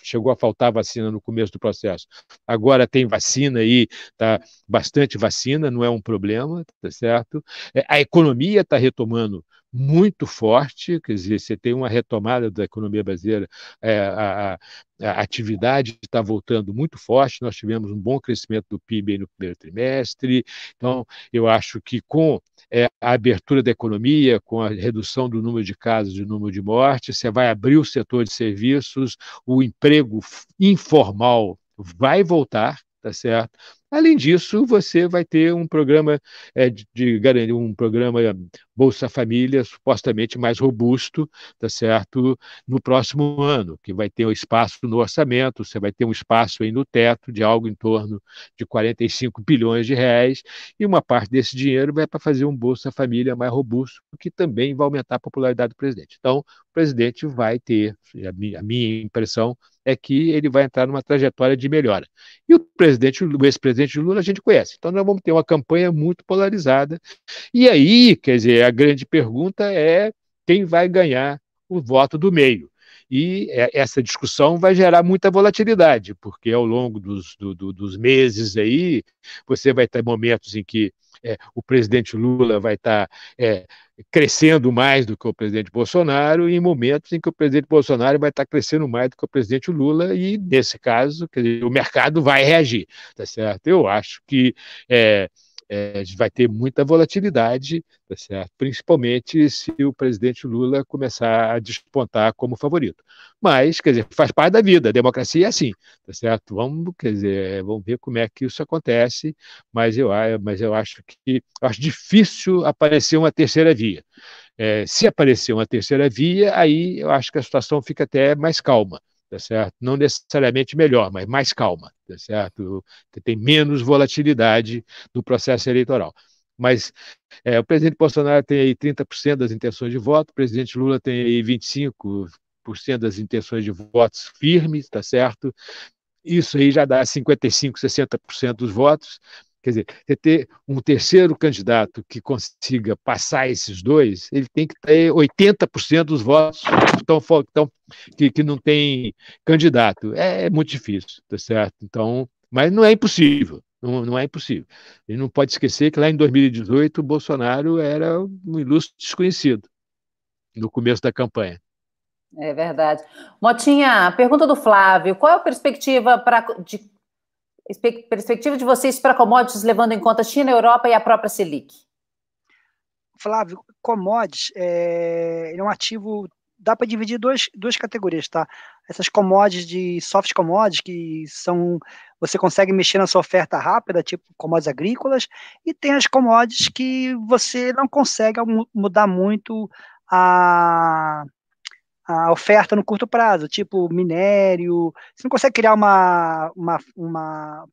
Chegou a faltar vacina no começo do processo. Agora tem vacina aí, tá? Bastante vacina, não é um problema, tá certo? A economia está retomando muito forte, quer dizer, você tem uma retomada da economia brasileira, a atividade está voltando muito forte, nós tivemos um bom crescimento do PIB no primeiro trimestre, então eu acho que com a abertura da economia, com a redução do número de casos e do número de mortes, você vai abrir o setor de serviços, o emprego informal vai voltar, tá certo? Além disso, você vai ter um programa um programa Bolsa Família supostamente mais robusto, tá certo? No próximo ano, que vai ter um espaço no orçamento, você vai ter um espaço aí no teto de algo em torno de 45 bilhões de reais, e uma parte desse dinheiro vai para fazer um Bolsa Família mais robusto, que também vai aumentar a popularidade do presidente. Então, o presidente vai ter, a minha impressão é que ele vai entrar numa trajetória de melhora. E o ex-presidente Lula a gente conhece. Então, nós vamos ter uma campanha muito polarizada. E aí, quer dizer, a grande pergunta é quem vai ganhar o voto do meio. E essa discussão vai gerar muita volatilidade, porque ao longo dos meses aí, você vai ter momentos em que o presidente Lula vai estar crescendo mais do que o presidente Bolsonaro, e em momentos em que o presidente Bolsonaro vai estar crescendo mais do que o presidente Lula, e nesse caso, quer dizer, o mercado vai reagir, tá certo? Eu acho que vai ter muita volatilidade, tá certo? Principalmente se o presidente Lula começar a despontar como favorito. Mas, quer dizer, faz parte da vida, a democracia é assim, tá certo? Vamos ver como é que isso acontece, mas eu acho difícil aparecer uma terceira via. Se aparecer uma terceira via, aí eu acho que a situação fica até mais calma, tá certo? Não necessariamente melhor, mas mais calma, tá certo? Tem menos volatilidade no processo eleitoral. Mas o presidente Bolsonaro tem aí 30% das intenções de voto, o presidente Lula tem aí 25% das intenções de votos firmes, tá certo? Isso aí já dá 55%, 60% dos votos. Quer dizer, você ter um terceiro candidato que consiga passar esses dois, ele tem que ter 80% dos votos que não tem candidato. É muito difícil, tá certo? Então, mas não é impossível. Não é impossível. A gente não pode esquecer que lá em 2018 o Bolsonaro era um ilustre desconhecido no começo da campanha. É verdade. Motinha, pergunta do Flávio: qual é a perspectiva de vocês para commodities, levando em conta a China, a Europa e a própria Selic? Flávio, commodities é um ativo, dá para dividir duas categorias, tá? Essas commodities de soft commodities, que você consegue mexer na sua oferta rápida, tipo commodities agrícolas, e tem as commodities que você não consegue mudar muito a oferta no curto prazo, tipo minério. Você não consegue criar uma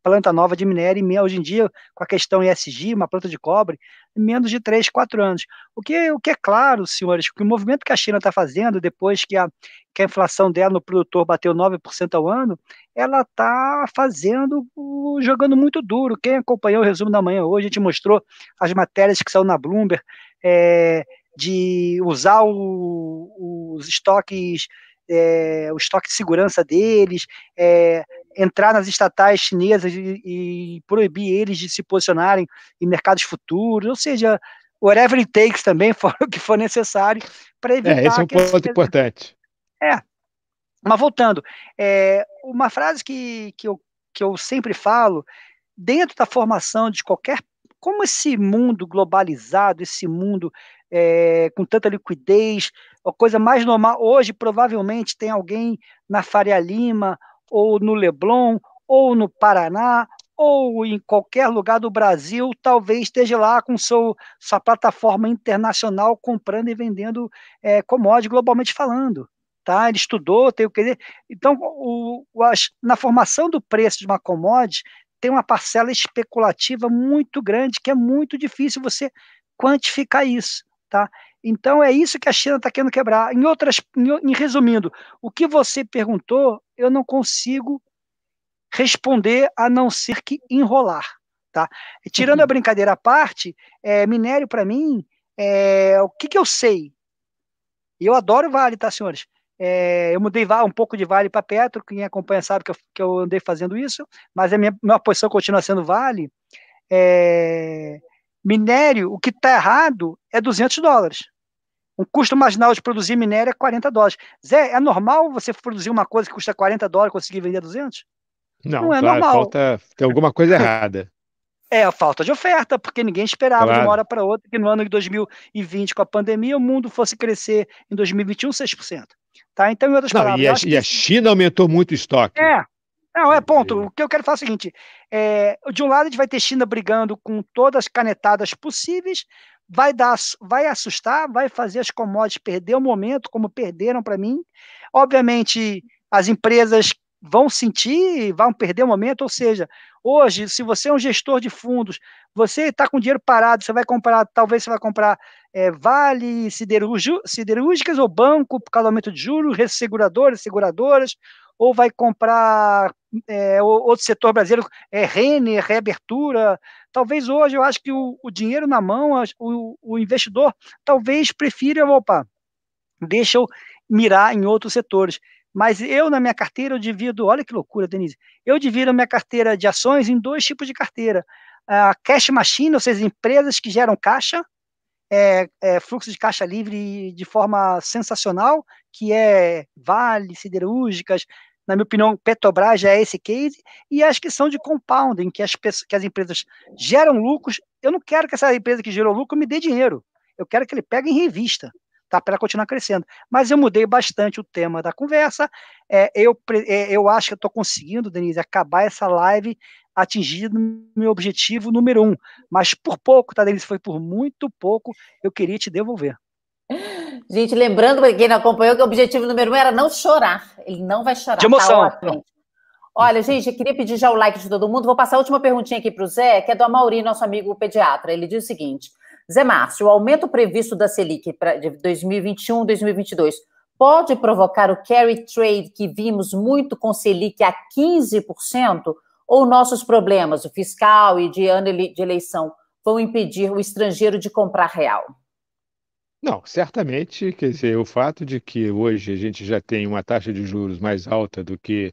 planta nova de minério hoje em dia, com a questão ESG, uma planta de cobre, em menos de 3, 4 anos. O que é claro, senhores, que o movimento que a China está fazendo, depois que a inflação dela no produtor bateu 9% ao ano, ela está jogando muito duro. Quem acompanhou o resumo da manhã hoje, a gente mostrou as matérias que saiu na Bloomberg, de usar os estoques, o estoque de segurança deles, entrar nas estatais chinesas e proibir eles de se posicionarem em mercados futuros, ou seja, whatever it takes também, for o que for necessário, para evitar... Esse é um ponto importante. Mas voltando, uma frase que eu sempre falo, dentro da formação de qualquer... Como esse mundo globalizado, esse mundo com tanta liquidez, a coisa mais normal, hoje provavelmente tem alguém na Faria Lima, ou no Leblon, ou no Paraná, ou em qualquer lugar do Brasil, talvez esteja lá com sua plataforma internacional comprando e vendendo commodities globalmente falando. Tá? Ele estudou, tem o que dizer. Então, na formação do preço de uma commodity, tem uma parcela especulativa muito grande, que é muito difícil você quantificar isso. Tá? Então, é isso que a China está querendo quebrar. Resumindo, o que você perguntou, eu não consigo responder a não ser que enrolar. Tá? Tirando a brincadeira à parte, minério, para mim, o que eu sei? Eu adoro Vale, tá, senhores? Eu mudei um pouco de Vale para Petro, quem acompanha sabe que eu andei fazendo isso, mas a minha posição continua sendo Vale. Minério, o que está errado é $200. O custo marginal de produzir minério é $40. Zé, é normal você produzir uma coisa que custa $40 e conseguir vender 200? Não é claro, normal. Tem alguma coisa errada. É a falta de oferta, porque ninguém esperava de uma hora para outra que no ano de 2020, com a pandemia, o mundo fosse crescer em 2021 6%. Tá? Então, em outras palavras... E a China aumentou muito o estoque. Ponto. O que eu quero falar é o seguinte, de um lado a gente vai ter China brigando com todas as canetadas possíveis, vai assustar, vai fazer as commodities perder o momento, como perderam para mim. Obviamente, as empresas vão sentir, vão perder o momento, ou seja, hoje, se você é um gestor de fundos, você está com dinheiro parado, talvez você vai comprar Vale, siderúrgicas ou banco, por causa do aumento de juros, seguradoras, ou vai comprar outro setor brasileiro, Renner, reabertura. Talvez hoje, eu acho que o dinheiro na mão, o investidor talvez prefira, deixa eu mirar em outros setores. Mas eu, na minha carteira, eu divido, olha que loucura, Denise, eu divido a minha carteira de ações em 2 tipos de carteira. A cash machine, ou seja, empresas que geram caixa, fluxo de caixa livre de forma sensacional, que é Vale, siderúrgicas, na minha opinião, Petrobras já é esse case, e as que são de compounding, que as empresas geram lucros. Eu não quero que essa empresa que gerou lucro me dê dinheiro, eu quero que ele pegue em revista, tá, para ela continuar crescendo. Mas eu mudei bastante o tema da conversa. Eu acho que eu estou conseguindo, Denise, acabar essa live atingindo meu objetivo número 1. Mas por pouco, tá, Denise? Foi por muito pouco, eu queria te devolver. Gente, lembrando para quem não acompanhou que o objetivo número 1 era não chorar. Ele não vai chorar. De emoção. Tá ótimo. Olha, gente, eu queria pedir já o like de todo mundo. Vou passar a última perguntinha aqui para o Zé, que é do Amaury, nosso amigo pediatra. Ele diz o seguinte: Zé Márcio, o aumento previsto da Selic de 2021 2022 pode provocar o carry trade que vimos muito com Selic a 15%? Ou nossos problemas, o fiscal e de ano de eleição, vão impedir o estrangeiro de comprar real? Não, certamente, quer dizer, o fato de que hoje a gente já tem uma taxa de juros mais alta do que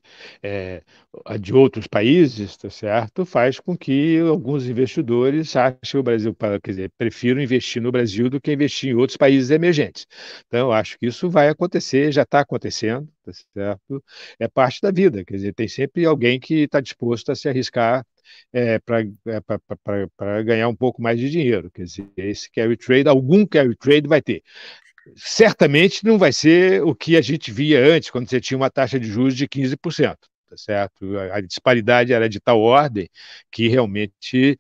a de outros países, tá certo, faz com que alguns investidores achem o Brasil, quer dizer, prefiram investir no Brasil do que investir em outros países emergentes. Então, eu acho que isso vai acontecer, já está acontecendo, tá certo? É parte da vida, quer dizer, tem sempre alguém que está disposto a se arriscar para ganhar um pouco mais de dinheiro. Quer dizer, esse carry trade, algum carry trade vai ter. Certamente não vai ser o que a gente via antes, quando você tinha uma taxa de juros de 15%. Tá certo? A disparidade era de tal ordem que realmente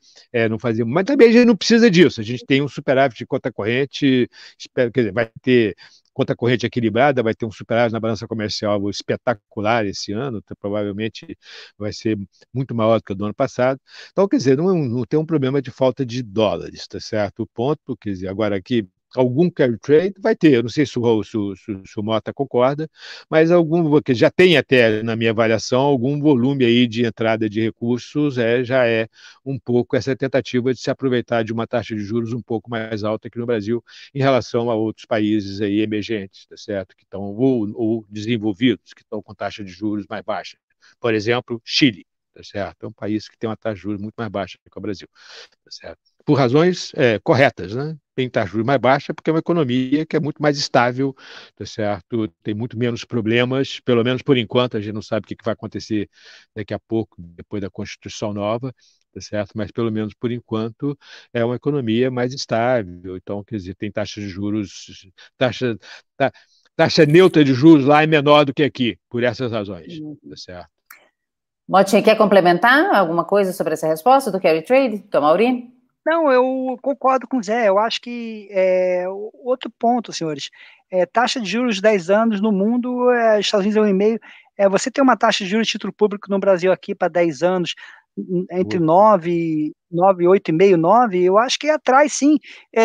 não fazia. Mas também a gente não precisa disso. A gente tem um superávit de conta corrente, quer dizer, vai ter conta corrente equilibrada, vai ter um superávit na balança comercial espetacular esse ano, provavelmente vai ser muito maior do que o do ano passado. Então, quer dizer, não tem um problema de falta de dólares, tá certo? O ponto, quer dizer, agora aqui, algum carry trade vai ter, eu não sei se o Mota concorda, mas algum, que já tem até, na minha avaliação, algum volume aí de entrada de recursos, já é um pouco essa tentativa de se aproveitar de uma taxa de juros um pouco mais alta aqui no Brasil em relação a outros países aí emergentes, tá certo? Que estão, ou desenvolvidos, que estão com taxa de juros mais baixa. Por exemplo, Chile, tá certo? É um país que tem uma taxa de juros muito mais baixa que o Brasil, tá certo? Por razões corretas, né? tem taxa de juros mais baixa porque é uma economia que é muito mais estável, tá certo? Tem muito menos problemas, pelo menos por enquanto, a gente não sabe o que vai acontecer daqui a pouco, depois da Constituição nova, tá certo? Mas pelo menos por enquanto é uma economia mais estável. Então, quer dizer, tem taxa de juros, taxa, ta- taxa neutra de juros lá é menor do que aqui, por essas razões, tá certo? Motinha, quer complementar alguma coisa sobre essa resposta do carry trade, do Amaury? Não, eu concordo com o Zé. Eu acho que outro ponto, senhores, taxa de juros de 10 anos no mundo, Estados Unidos é 1,5. Você tem uma taxa de juros de título público no Brasil aqui para 10 anos, entre 9, 8,5, 9, eu acho que atrai sim.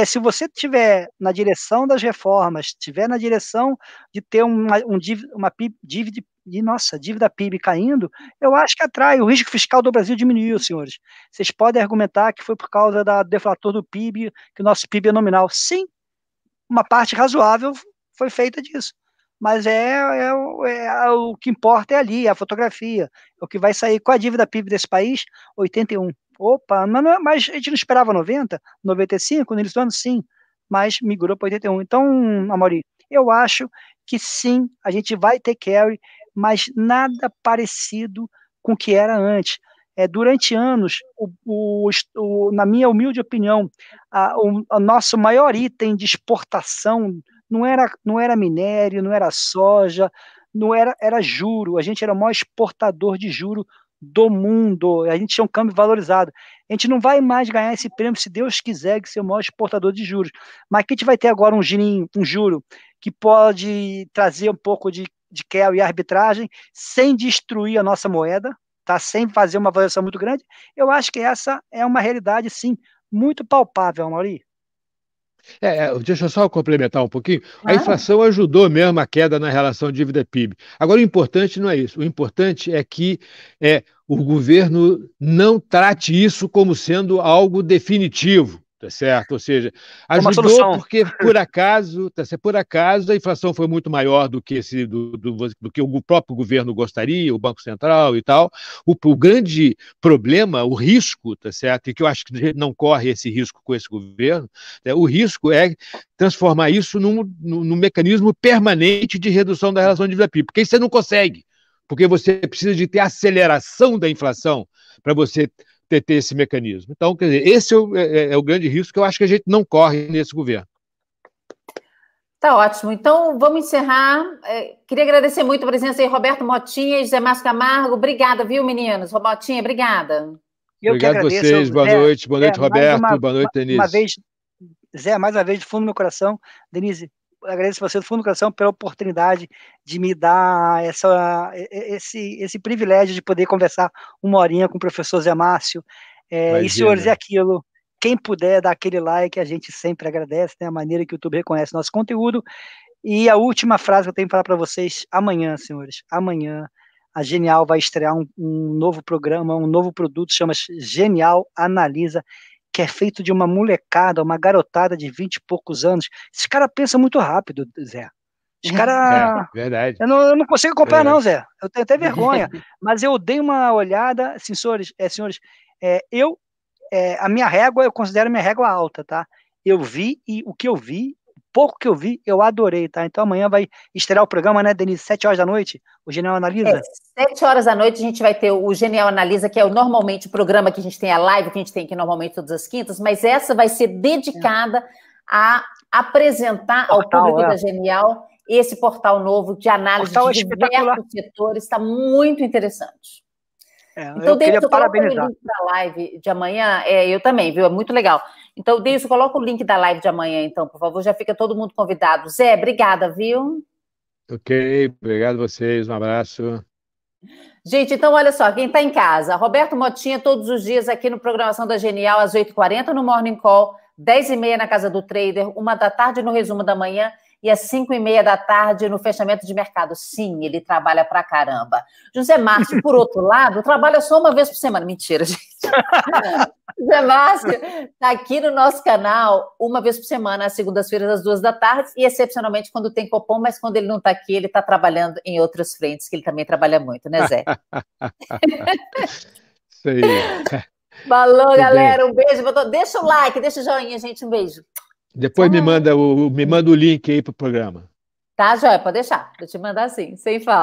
Se você estiver na direção das reformas, estiver na direção de ter uma dívida PIB caindo, eu acho que atrai. O risco fiscal do Brasil diminuiu, senhores. Vocês podem argumentar que foi por causa da deflator do PIB, que o nosso PIB é nominal. Sim, uma parte razoável foi feita disso. Mas o que importa é ali, a fotografia. O que vai sair com a dívida PIB desse país, 81. Opa, mas a gente não esperava 90, 95, no início do ano, sim. Mas migrou para 81. Então, Amaury, eu acho que sim, a gente vai ter carry, mas nada parecido com o que era antes. Durante anos, na minha humilde opinião, o nosso maior item de exportação não era minério, não era soja, era juro. A gente era o maior exportador de juro do mundo. A gente tinha um câmbio valorizado. A gente não vai mais ganhar esse prêmio, se Deus quiser, que ser o maior exportador de juros. Mas que a gente vai ter agora um juro que pode trazer um pouco de carry e arbitragem sem destruir a nossa moeda, tá? Sem fazer uma variação muito grande. Eu acho que essa é uma realidade, sim, muito palpável, Amaury. Deixa eu só complementar um pouquinho. A inflação ajudou mesmo a queda na relação dívida-PIB. Agora, o importante não é isso. O importante é que o governo não trate isso como sendo algo definitivo, tá certo? Ou seja, ajudou porque, por acaso, a inflação foi muito maior do que o próprio governo gostaria, o Banco Central e tal. O grande problema, o risco, tá certo? E que eu acho que a gente não corre esse risco com esse governo, o risco é transformar isso num mecanismo permanente de redução da relação dívida-PIB, porque isso você não consegue, porque você precisa de ter aceleração da inflação para você ter esse mecanismo. Então, quer dizer, esse é o grande risco que eu acho que a gente não corre nesse governo. Tá ótimo. Então, vamos encerrar. Queria agradecer muito a presença aí, Roberto Motinha e José Márcio Camargo. Obrigada, viu, meninos? Motinha, obrigada. Obrigado a vocês. Boa noite. Boa noite, Roberto. Boa noite, Denise. Zé, mais uma vez, do fundo do meu coração. Denise, agradeço você do fundo do coração pela oportunidade de me dar esse privilégio de poder conversar uma horinha com o professor Zé Márcio. E, senhores, é aquilo. Quem puder dar aquele like, a gente sempre agradece, né? A maneira que o YouTube reconhece nosso conteúdo. E a última frase que eu tenho para falar para vocês, amanhã, senhores, amanhã, a Genial vai estrear um novo programa, um novo produto, chama-se Genial Analisa, que é feito de uma molecada, uma garotada de 20 e poucos anos. Esses caras pensam muito rápido, Zé. Os caras... verdade. Eu não consigo acompanhar, não, Zé. Eu tenho até vergonha. Mas eu dei uma olhada, assim, senhores, a minha régua, eu considero minha régua alta, tá? Eu vi, e o que eu vi, pouco que eu vi, eu adorei, tá? Então amanhã vai estrear o programa, né, Denise? 7 horas da noite, o Genial Analisa? 7 horas da noite a gente vai ter o Genial Analisa, que é normalmente o programa que a gente tem, a live que a gente tem aqui normalmente todas as quintas, mas essa vai ser dedicada a apresentar ao público da Genial esse portal novo de análise de diversos setores, está muito interessante. Então, Deilson, coloca o link da live de amanhã. Eu também, viu? É muito legal. Então, Deilson, coloca o link da live de amanhã, então, por favor. Já fica todo mundo convidado. Zé, obrigada, viu? Ok, obrigado a vocês. Um abraço. Gente, então, olha só, quem está em casa, Roberto Motinha, todos os dias aqui no Programação da Genial, às 8h40 no Morning Call, 10h30 na Casa do Trader, 1h no Resumo da Manhã, e às 5h30 no fechamento de mercado. Sim, ele trabalha pra caramba. José Márcio, por outro lado, trabalha só uma vez por semana. Mentira, gente. José Márcio está aqui no nosso canal uma vez por semana, às segundas-feiras, às 2h, e excepcionalmente quando tem Copom, mas quando ele não está aqui, ele está trabalhando em outras frentes, que ele também trabalha muito, né, Zé? Isso aí. Falou, galera. Um beijo. Deixa o like, deixa o joinha, gente. Um beijo. Depois me manda o link aí para o programa. Tá, joia, pode deixar. Vou te mandar sim, sem falta.